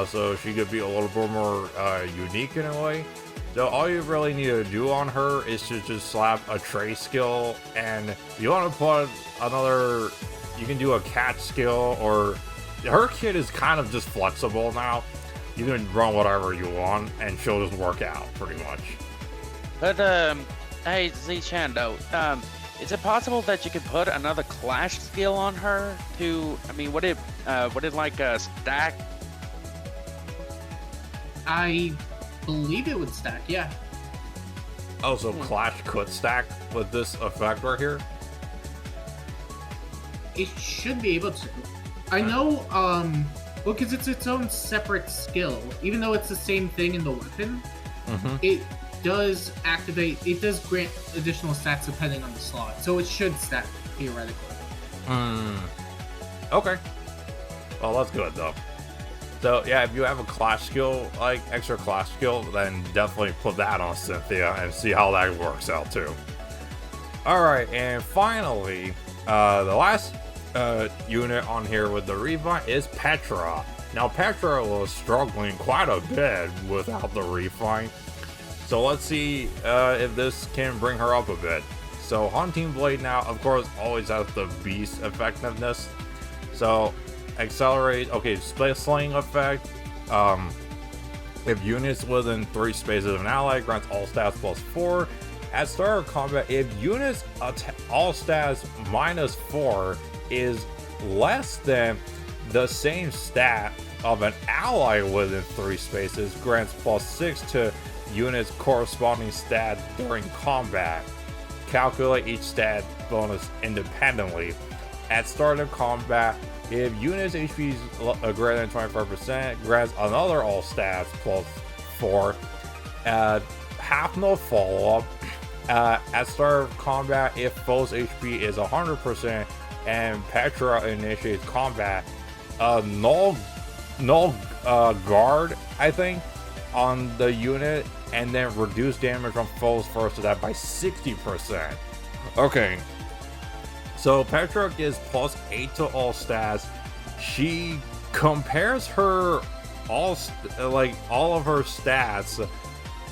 So she could be a little bit more unique in a way. So all you really need to do on her is to just slap a trace skill, and you want to put another. You can do a catch skill, or her kit is kind of just flexible now. You can run whatever you want, and she'll just work out pretty much. But hey ZeShado, is it possible that you could put another clash skill on her to? I mean, would it like stack? I believe it would stack, yeah. Oh, so Clash could stack with this effect right here? It should be able to. I know, well, because it's its own separate skill. Even though it's the same thing in the weapon, it does activate, it does grant additional stats depending on the slot. So it should stack, theoretically. Okay. Well, that's good, though. So, yeah, if you have a Clash skill, like, extra Clash skill, then definitely put that on Cynthia and see how that works out, too. Alright, and finally, the last unit on here with the refine is Petra. Now, Petra was struggling quite a bit without the refine. So let's see if this can bring her up a bit. So Hunting Blade now, of course, always has the beast effectiveness. So accelerate, okay, space slaying effect. If units within 3 spaces of an ally, grants all stats +4. At start of combat, if units all stats -4 is less than the same stat of an ally within 3 spaces, grants +6 to units corresponding stat during combat. Calculate each stat bonus independently. At start of combat, if units HP is greater than 25%, grants another all stats +4. Half no follow-up. At start of combat, if foe's HP is 100% and Petra initiates combat, null guard, I think, on the unit, and then reduce damage from foes first to that by 60%. Okay, so Petra gives +8 to all stats. She compares her all of her stats,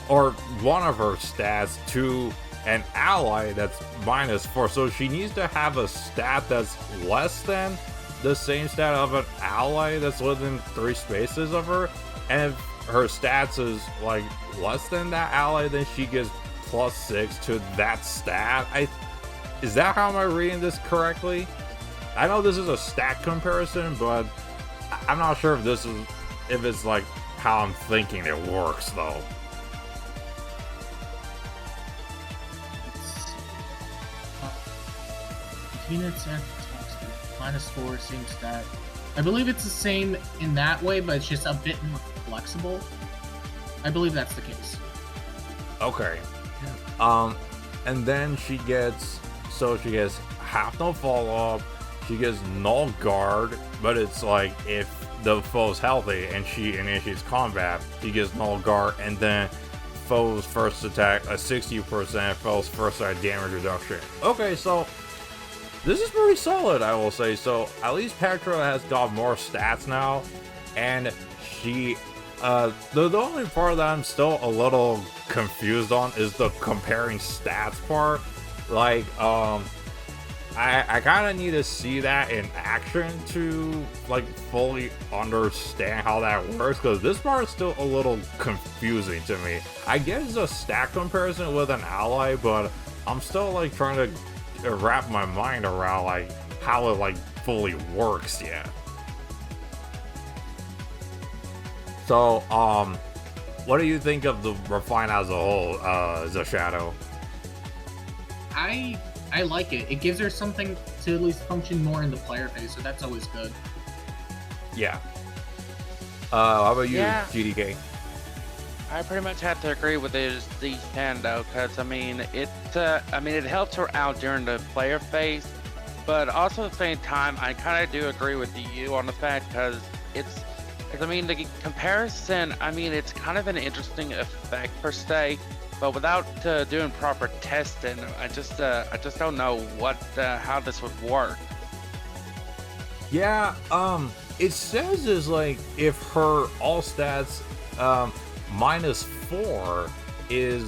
or one of her stats, to an ally that's -4. So she needs to have a stat that's less than the same stat of an ally that's within 3 spaces of her. And if her stats is like less than that ally, then she gets +6 to that stat. Is that how am I reading this correctly? I know this is a stat comparison, but I'm not sure if it's like how I'm thinking it works though. Units and -4, same stat. I believe it's the same in that way, but it's just a bit more flexible. I believe that's the case. Okay. And then she gets half no follow-up, she gets null guard, but it's like if the foe's healthy and she initiates combat, she gets null guard, and then foe's first attack a 60%, foe's first attack damage reduction. Okay, so this is pretty solid, I will say. So at least Petra has got more stats now, and she the only part that I'm still a little confused on is the comparing stats part. Like, I kind of need to see that in action to like fully understand how that works, because this part is still a little confusing to me. I guess it's a stat comparison with an ally, but I'm still like trying to wrap my mind around like how it like fully works yet. So, what do you think of the refine as a whole, ZeShado? I like it. It gives her something to at least function more in the player phase, so that's always good. Yeah. How about you, Yeah. GDK? I pretty much have to agree with ZeShado, because I mean it helps her out during the player phase, but also at the same time I kind of do agree with you on the fact, because the comparison, I mean, it's kind of an interesting effect per se, but without doing proper testing, I just don't know how this would work. Yeah, it says is like if her all stats -4 is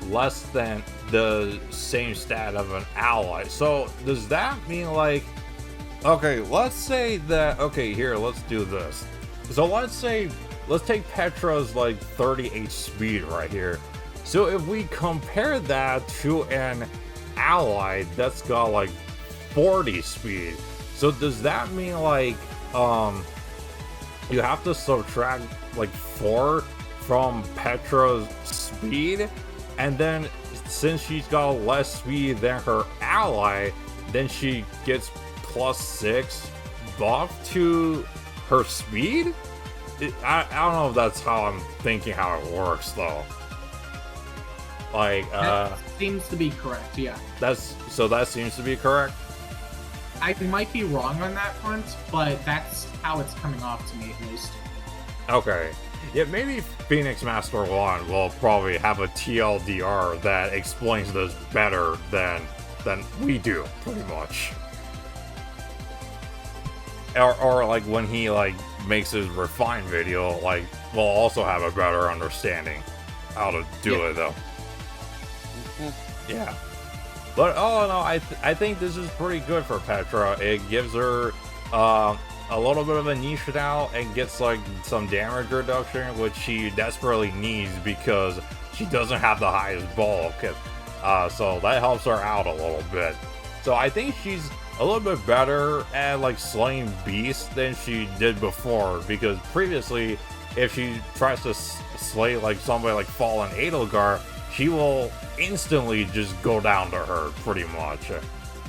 less than the same stat of an ally. So does that mean like Okay, let's say that, okay, here, let's do this. So let's take Petra's like 38 speed right here. So if we compare that to an ally that's got like 40 speed, so does that mean like, you have to subtract like 4 from Petra's speed? And then since she's got less speed than her ally, then she gets +6 buff to her speed? I don't know if that's how I'm thinking how it works though. Like, That seems to be correct, yeah. that seems to be correct. I might be wrong on that front, but that's how it's coming off to me at least. Okay. Yeah, maybe Phoenix Master 1 will probably have a TLDR that explains this better than we do, pretty much. Or like when he like makes his refined video, like we'll also have a better understanding how to do it though. Yeah. But all in all, I think this is pretty good for Petra. It gives her a little bit of a niche now and gets like some damage reduction, which she desperately needs because she doesn't have the highest bulk. So that helps her out a little bit. So I think she's a little bit better at like slaying beasts than she did before, because previously if she tries to slay like somebody like Fallen Edelgar, she will instantly just go down to her pretty much.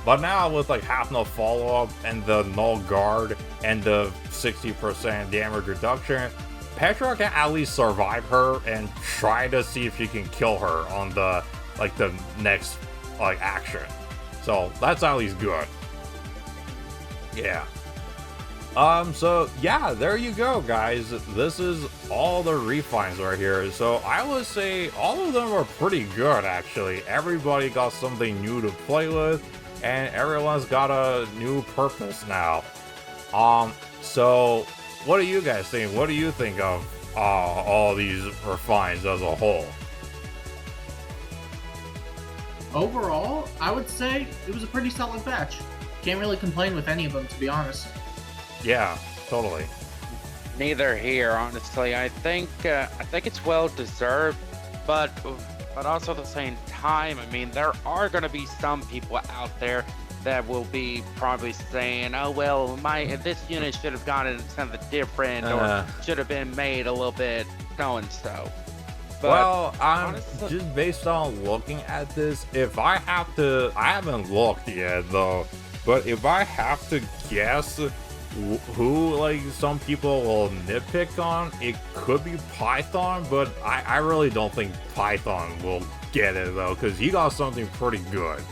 But now with like half no follow-up and the null guard and the 60% damage reduction, Petra can at least survive her and try to see if she can kill her on the next like action. So that's at least good. Yeah. So yeah, there you go, guys. This is all the refines right here. So I would say all of them are pretty good, actually. Everybody got something new to play with, and everyone's got a new purpose now. So what do you guys think? What do you think of all these refines as a whole? Overall, I would say it was a pretty solid batch. Can't really complain with any of them, to be honest. Yeah, totally. Neither here, honestly. I think it's well deserved, but also at the same time, I mean, there are going to be some people out there that will be probably saying, "Oh well, this unit should have gotten something different, or should have been made a little bit so and so." Well, honestly, just based on looking at this, if I have to, I haven't looked yet though, but if I have to guess who like some people will nitpick on, it could be Python, but I really don't think Python will get it though, because he got something pretty good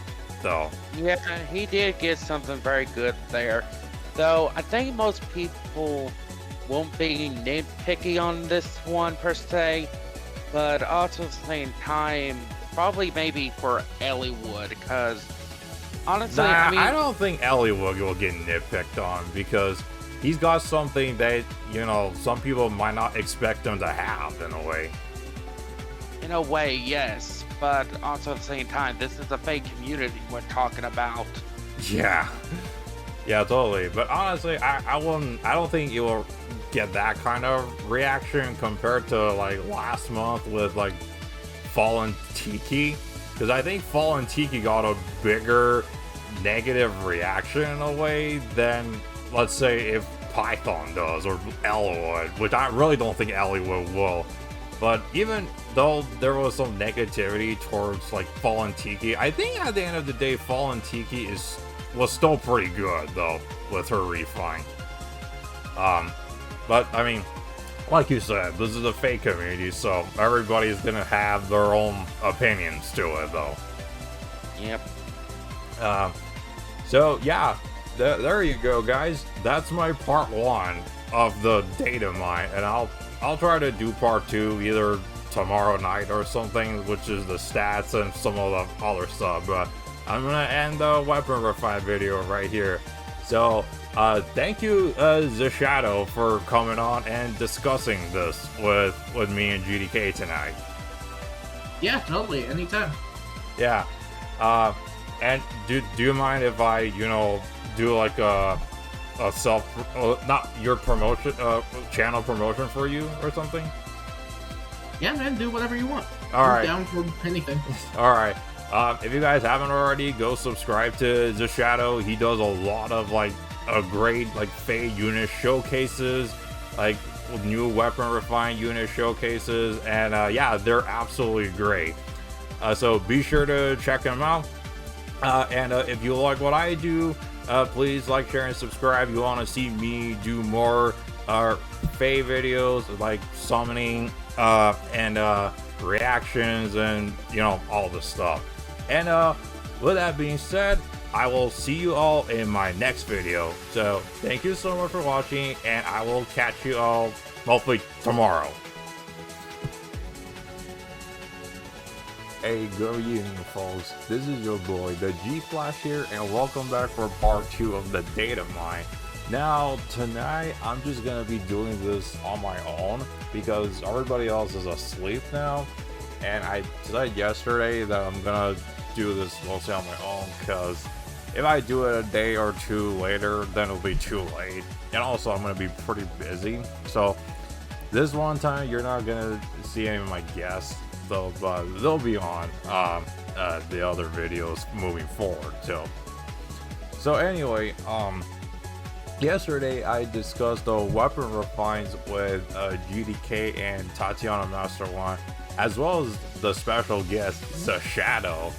though. Yeah, he did get something very good there, though I think most people won't be nitpicky on this one per se, but also at the same time probably maybe for Eliwood, because honestly, I mean, I don't think Eliwood will get nitpicked on, because he's got something that, you know, some people might not expect him to have in a way. In a way, yes, but also at the same time, this is a fake community we're talking about. Yeah. Yeah, totally. But honestly, I don't think you will get that kind of reaction compared to like last month with like Fallen Tiki, because I think Fallen Tiki got a bigger negative reaction in a way than, let's say, if Python does, or Eliwood, which I really don't think Eliwood will. But even though there was some negativity towards like Fallen Tiki, I think at the end of the day, Fallen Tiki was still pretty good though with her refine. But I mean, like you said, this is a fake community, so everybody's gonna have their own opinions to it though. Yep. So yeah, there you go, guys. That's my part 1 of the Datamine, and I'll try to do part 2 either tomorrow night or something, which is the stats and some of the other stuff. But I'm gonna end the weapon refine video right here. So thank you, ZeShado, for coming on and discussing this with me and GDK tonight. Yeah, totally, anytime. Yeah. And do you mind if I, you know, do like a not your promotion, channel promotion for you or something? Yeah, man, do whatever you want. All right. Down for anything. All right. If you guys haven't already, go subscribe to ZeShado. He does a lot of like a great like Fade unit showcases, like new weapon refined unit showcases, and yeah, they're absolutely great. So be sure to check him out. And if you like what I do, please like, share, and subscribe. You want to see me do more Fade videos like summoning and reactions and all this stuff. And with that being said, I will see you all in my next video. So thank you so much for watching, and I will catch you all hopefully tomorrow. Hey, good evening, folks. This is your boy, the G-Flash here, and welcome back for part 2 of the Datamine. Now, tonight, I'm just gonna be doing this on my own because everybody else is asleep now. And I said yesterday that I'm gonna do this mostly on my own because if I do it a day or two later, then it'll be too late. And also, I'm gonna be pretty busy. So, this one time, you're not gonna see any of my guests, though, but they'll be on the other videos moving forward too. So anyway, yesterday I discussed the weapon refines with GDK and Tatiana Master One, as well as the special guest ZeShado.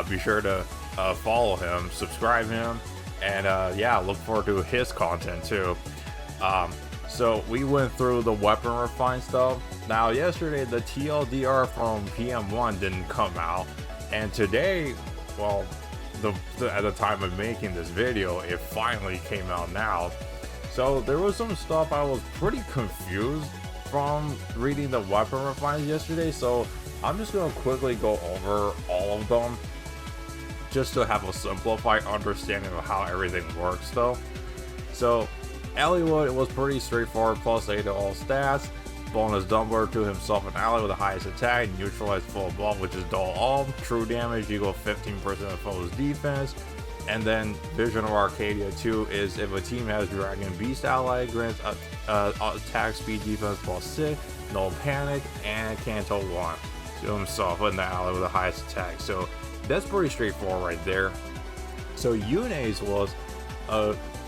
Be sure to follow him, subscribe him, and yeah, look forward to his content too. So we went through the weapon refine stuff. Now yesterday the TLDR from PM1 didn't come out, and today, well, at the time of making this video, it finally came out now. So there was some stuff I was pretty confused from reading the weapon refines yesterday, so I'm just gonna quickly go over all of them just to have a simplified understanding of how everything works though. So Eliwood, it was pretty straightforward, +8 to all stats, bonus Dumbler to himself and ally with the highest attack, neutralize full blow, which is dull all, true damage equal 15% of foe's defense, and then Vision of Arcadia 2 is if a team has Dragon Beast ally, grants attack speed defense +6, no panic, and Canto 1 to himself and the ally with the highest attack. So that's pretty straightforward right there. So Yune's was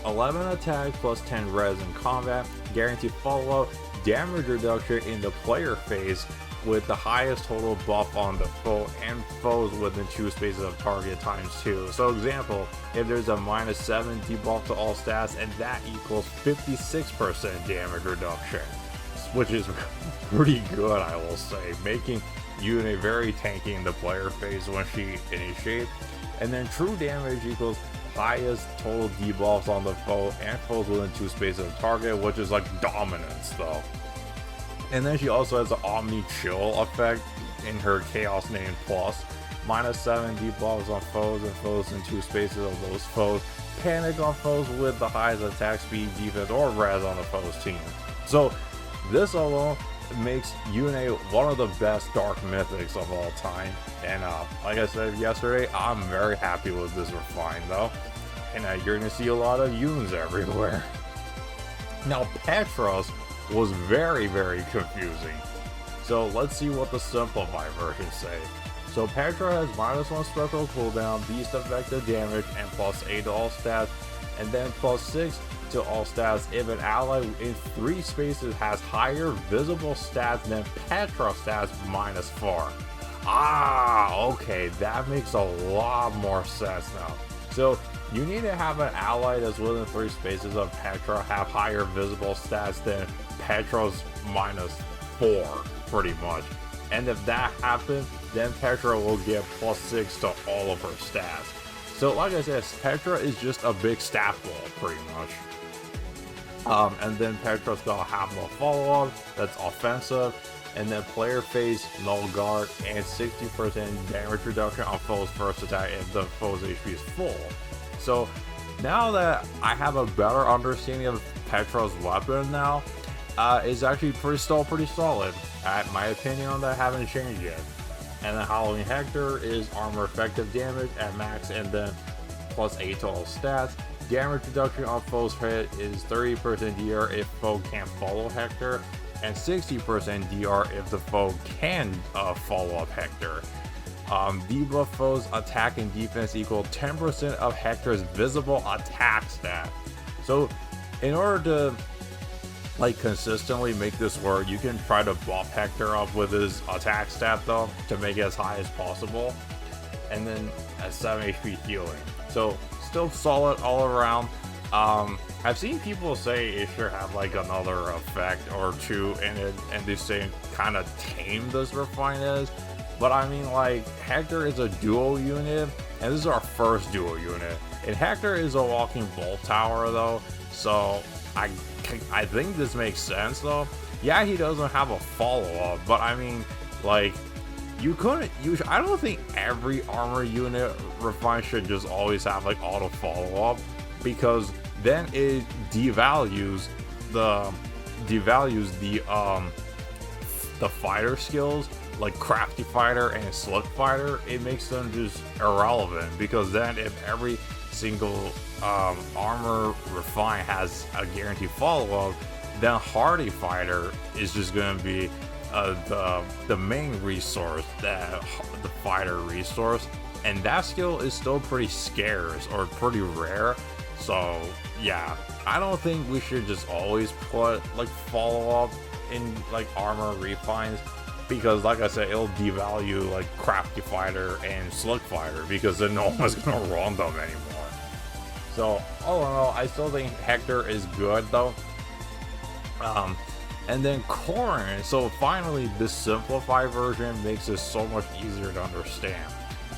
11 attack +10 res in combat, guaranteed follow-up, damage reduction in the player phase with the highest total buff on the foe and foes within 2 spaces of target ×2. So example, if there's a -7 debuff to all stats, and that equals 56% damage reduction, which is pretty good, I will say, making Yune very tanky in the player phase when she initiates. And then true damage equals highest total debuffs on the foe and foes within 2 spaces of target, which is like dominance though. And then she also has the Omni Chill effect in her Chaos Name Plus, -7 debuffs on foes and foes in 2 spaces of those foes, panic on foes with the highest attack speed, defense, or res on the foe's team. So this alone makes Yune one of the best dark mythics of all time, and like I said yesterday, I'm very happy with this refine though, and you're gonna see a lot of Yunes everywhere. Now Petra's was very confusing, so let's see what the simplified versions say. So Petra has -1 special cooldown, beast effective damage, and +8 to all stats, and then +6 to all stats if an ally in 3 spaces has higher visible stats than Petra stats -4. Okay, that makes a lot more sense now. So you need to have an ally that's within 3 spaces of Petra have higher visible stats than Petra's -4, pretty much. And if that happens, then Petra will get +6 to all of her stats. So like I said, Petra is just a big stat ball, pretty much. And then Petra's gonna have more follow-up, that's offensive, and then player phase, null guard, and 60% damage reduction on foe's first attack if the foe's HP is full. So now that I have a better understanding of Petra's weapon now, it's actually still pretty solid. My opinion on that haven't changed yet. And then Halloween Hector is armor effective damage at max, and then plus 8 to all stats. Damage reduction on foe's hit is 30% DR if foe can't follow Hector, and 60% DR if the foe can follow up Hector. Debuff foes attack and defense equal 10% of Hector's visible attack stat. So in order to like consistently make this work, you can try to buff Hector up with his attack stat though to make it as high as possible, and then at 7 HP healing. So still solid all around. I've seen people say it should have like another effect or two in it, and they say kind of tame this refine is. But I mean, like, Hector is a duo unit, and this is our first duo unit. And Hector is a walking bolt tower though, so I think this makes sense though. Yeah, he doesn't have a follow-up, but I mean, like, I don't think every armor unit refine should just always have like auto follow-up, because then it devalues the fighter skills like Crafty Fighter and Slick Fighter. It makes them just irrelevant, because then if every single armor refine has a guaranteed follow-up, then Hardy Fighter is just going to be the main resource, the fighter resource, and that skill is still pretty scarce or pretty rare. So yeah, I don't think we should just always put like follow-up in like armor refines, because like I said, it'll devalue like Crafty Fighter and Slick Fighter, because then no one's gonna run them anymore. So all in all, I still think Hector is good though. And then Corrin, so finally this simplified version makes it so much easier to understand.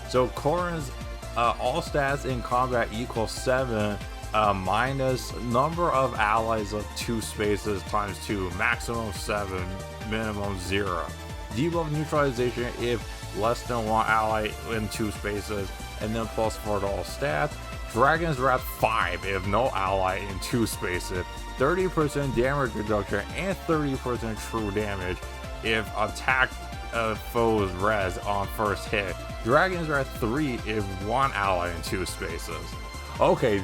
So Corrin's all stats in combat equals 7 minus number of allies of 2 spaces times 2, maximum 7, minimum 0. Debuff neutralization if less than 1 ally in 2 spaces, and then plus 4 to all stats. Dragon's Wrath 5 if no ally in 2 spaces. 30% damage reduction and 30% true damage if attack foes res on first hit. Dragon's Wrath 3 if 1 ally in 2 spaces. Okay,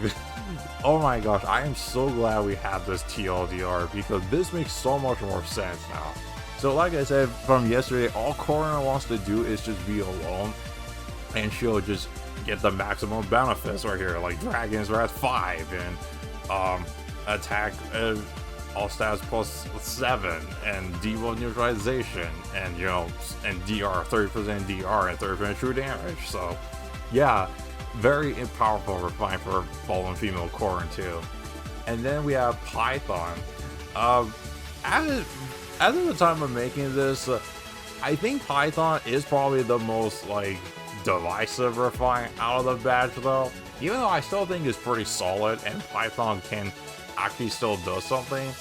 oh my gosh, I am so glad we have this TLDR, because this makes so much more sense now. So like I said from yesterday, all Corrin wants to do is just be alone, and she'll just get the maximum benefits right here, like Dragon's Wrath 5 and attack all stats plus 7 and debuff neutralization, and you know, and DR 30% DR and 30% true damage. So yeah, very powerful refine for fallen female Corrin too. And then we have Python. As of the time of making this, I think Python is probably the most like divisive refine out of the batch though, even though I still think it's pretty solid and Python can actually still do something.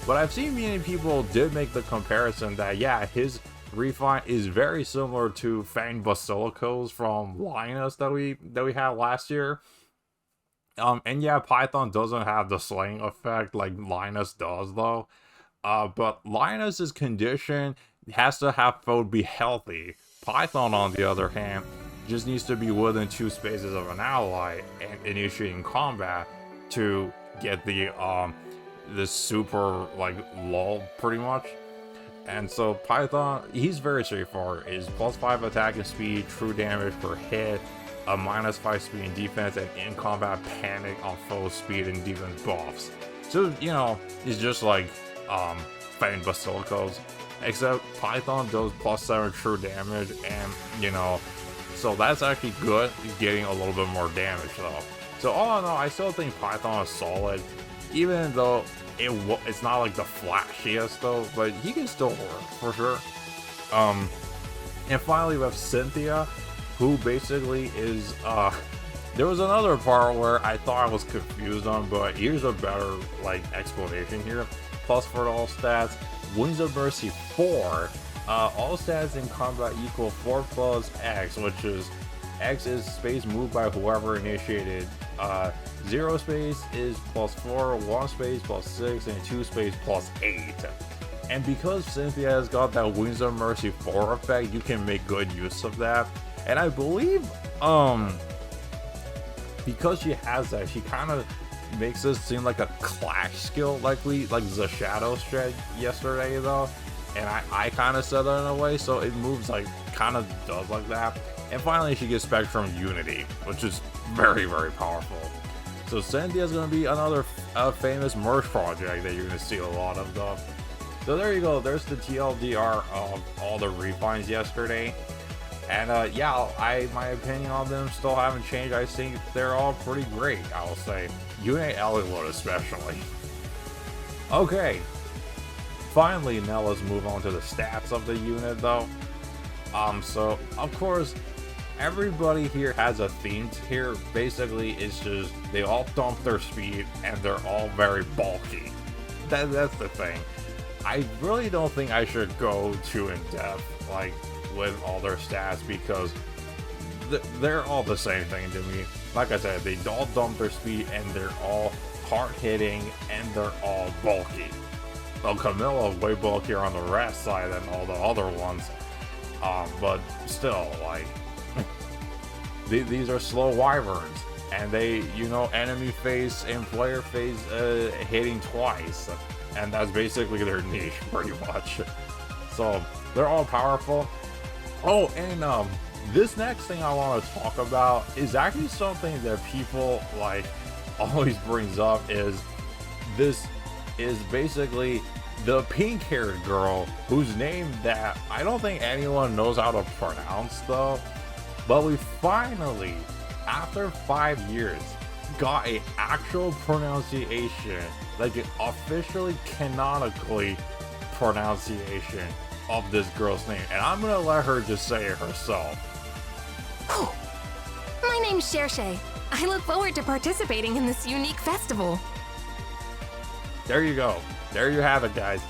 But I've seen many people did make the comparison that yeah, his refine is very similar to Fanged Basilicos from Linus that we had last year. And yeah, Python doesn't have the slaying effect like Linus does though. But Linus's condition has to have foe be healthy. Python, on the other hand, just needs to be within 2 spaces of an ally and initiating combat to get the super like lull pretty much. And so Python, he's very straightforward. Is plus 5 attack and speed, true damage per hit, a minus 5 speed and defense, and in combat panic on foe speed and defense buffs. So you know, it's just like Fanged Basilicos, except Python does plus 7 true damage, and you know, so that's actually good, getting a little bit more damage though. So all in all, I still think Python is solid, even though it's not like the flashiest though, but he can still work for sure. And finally we have Cynthia, who basically is there was another part where I thought I was confused on, but here's a better like explanation here. Plus 4 to all stats, Wings of Mercy 4, all stats in combat equal 4 plus X, which is X is space moved by whoever initiated. 0 space is plus 4, 1 space plus 6, and 2 space plus 8. And because Cynthia has got that Wings of Mercy 4 effect, you can make good use of that. And I believe because she has that, she kind of makes this seem like a clash skill, like ZeShado said yesterday though, and I kind of said that in a way, so it moves like kind of does like that. And finally she gets Spectrum Unity, which is very, very powerful. So Cynthia is going to be another famous merch project that you're going to see a lot of though. So there you go, there's the TLDR of all the refines yesterday. And yeah, my opinion on them still haven't changed. I think they're all pretty great, I will say. Yune Eliwood especially. Okay. Finally, now let's move on to the stats of the unit though. So of course, everybody here has a theme here. Basically, it's just they all dump their speed and they're all very bulky. That's the thing. I really don't think I should go too in depth like with all their stats because they're all the same thing to me. Like I said, they all dump their speed and they're all hard hitting and they're all bulky. Well, Camilla's way bulkier on the rest side than all the other ones, but still, like these are slow wyverns, and they, you know, enemy face and player face hitting twice, and that's basically their niche pretty much. So they're all powerful. Oh, and this next thing I want to talk about is actually something that people like always brings up. Is this is basically the pink-haired girl whose name that I don't think anyone knows how to pronounce though, but we finally, after 5 years, got an actual pronunciation, like an officially canonically pronunciation of this girl's name, and I'm gonna let her just say it herself. My name's Cherche. I look forward to participating in this unique festival. There you go. There you have it, guys.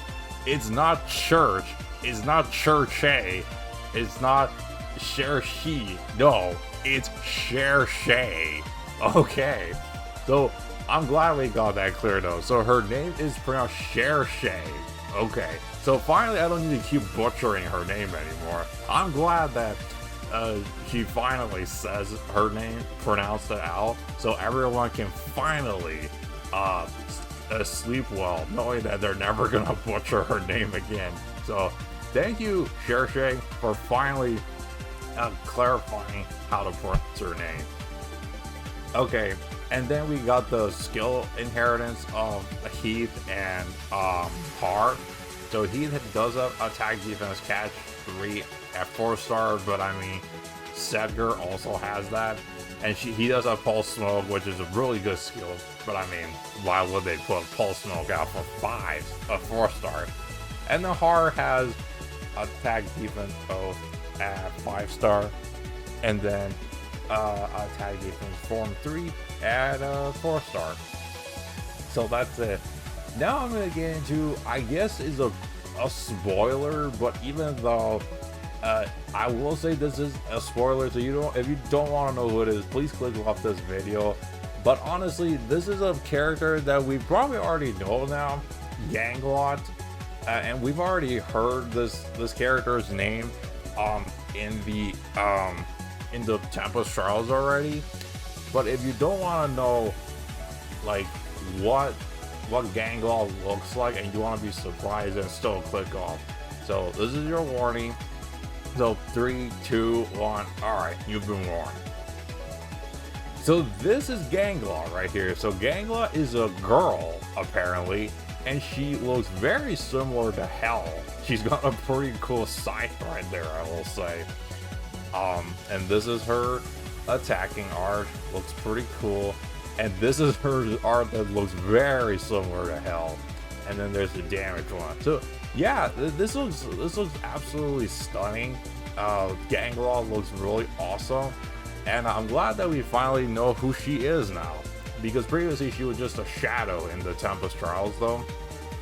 It's not church. It's not Cherche. It's not Cherche. No, it's Cherche. Okay. So I'm glad we got that clear though. So her name is pronounced Cherche. Okay. So finally, I don't need to keep butchering her name anymore. I'm glad that she finally says her name, pronounced it out, so everyone can finally sleep well, knowing that they're never gonna butcher her name again. So thank you, Cherche, for finally clarifying how to pronounce her name. Okay, and then we got the skill inheritance of Heath and Har. So Heath does have attack, defense, catch 3 at 4-star, but I mean, Sedgar also has that. And he does have Pulse Smoke, which is a really good skill, but I mean, why would they put Pulse Smoke out for 4-star? And the Har has attack, defense both at 5-star, and then attack, defense, form 3 at 4-star. So that's it. Now I'm gonna get into, I guess is a spoiler, but even though I will say this is a spoiler, so if you don't want to know who it is, please click off this video. But honestly, this is a character that we probably already know now, Ganglot, and we've already heard this character's name in the Tempest Trials already. But if you don't want to know like what Ganglot looks like and you want to be surprised, then still click off. So this is your warning. So 3, 2, 1. Alright, you've been warned. So this is Ganglot right here. So Ganglot is a girl, apparently, and she looks very similar to Hell. She's got a pretty cool scythe right there, I will say. And this is her attacking art. Looks pretty cool. And this is her art that looks very similar to Hell. And then there's the damage one. So yeah, this looks absolutely stunning. Ganglot looks really awesome, and I'm glad that we finally know who she is now, because previously she was just a shadow in the Tempest Trials though.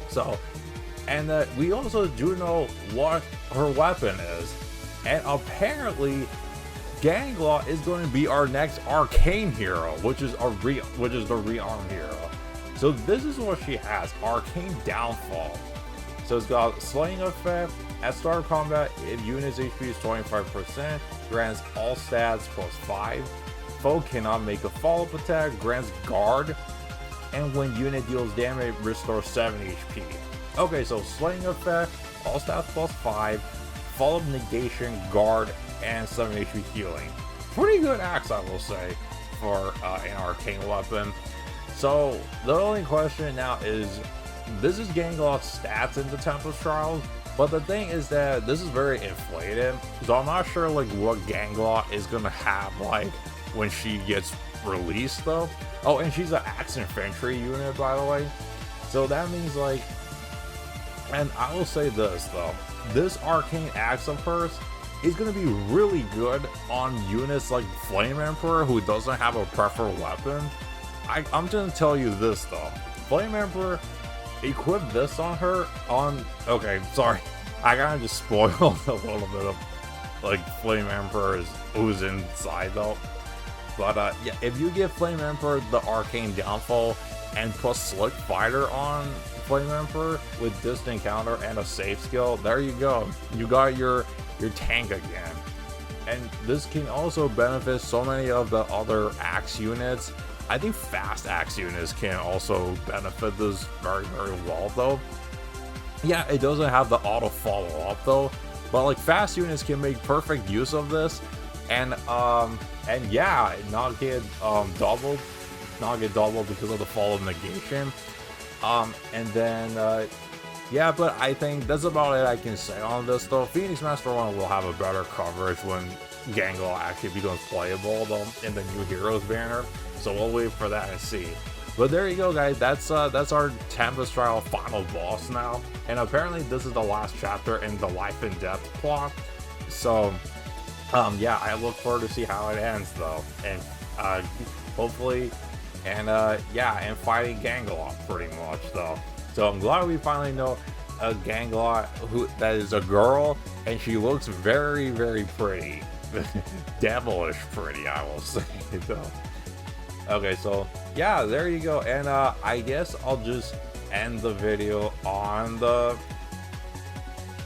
So, and we also do know what her weapon is, and apparently Ganglot is going to be our next arcane hero, which is the rearm hero. So this is what she has: Arcane Downfall. So it's got Slaying Effect. At start of combat, if unit's HP is 25%, grants all stats plus 5. foe cannot make a follow-up attack, grants guard, and when unit deals damage, restores 7 HP. Okay, so slaying effect, all stats plus 5, follow-up negation, guard, and 7 HP healing. Pretty good axe, I will say, for an arcane weapon. So the only question now is, this is Ganglot's stats in the Tempest Trials, but the thing is that this is very inflated, so I'm not sure like what Ganglot is gonna have like when she gets released though. Oh, and she's an axe infantry unit, by the way, so that means like, and I will say this though, this arcane axe of hers is gonna be really good on units like Flame Emperor, who doesn't have a preferred weapon. I'm gonna tell you this though, Flame Emperor, equip this on her on, okay, sorry, I kinda just spoiled a little bit of like Flame Emperor's who's inside though. But yeah, if you give Flame Emperor the arcane downfall and plus Slick Fighter on Flame Emperor with distant counter and a save skill, there you go, you got your tank again. And this can also benefit so many of the other axe units. I think fast axe units can also benefit this very, very well though. Yeah, it doesn't have the auto follow up though, but like fast units can make perfect use of this, and yeah, not get doubled because of the fall of negation. And then yeah, but I think that's about it I can say on this though. Phoenix Master 1 will have a better coverage when Ganglot actually becomes playable though in the new Heroes banner. So we'll wait for that and see. But there you go, guys. That's our Tempest Trial final boss now. And apparently this is the last chapter in the Life and Death plot. So yeah, I look forward to see how it ends though. And hopefully, and yeah, and fighting Ganglot pretty much though. So I'm glad we finally know a Ganglot that is a girl, and she looks very, very pretty. Devilish pretty, I will say though. Okay, so yeah, there you go, and I guess I'll just end the video on the,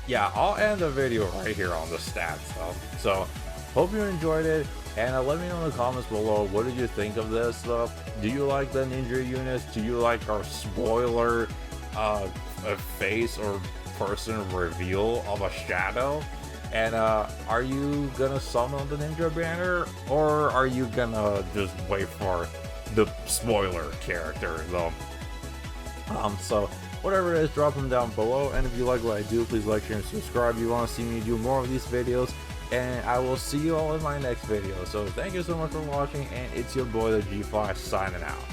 yeah, I'll end the video right here on the stats though. So hope you enjoyed it, and let me know in the comments below, what did you think of this though? Do you like the ninja units? Do you like our spoiler a face or person reveal of a shadow? And are you gonna summon the ninja banner, or are you gonna just wait for the spoiler character though? So whatever it is, drop them down below, and if you like what I do, please like, share, and subscribe. You want to see me do more of these videos, and I will see you all in my next video. So thank you so much for watching, and it's your boy the G5 signing out.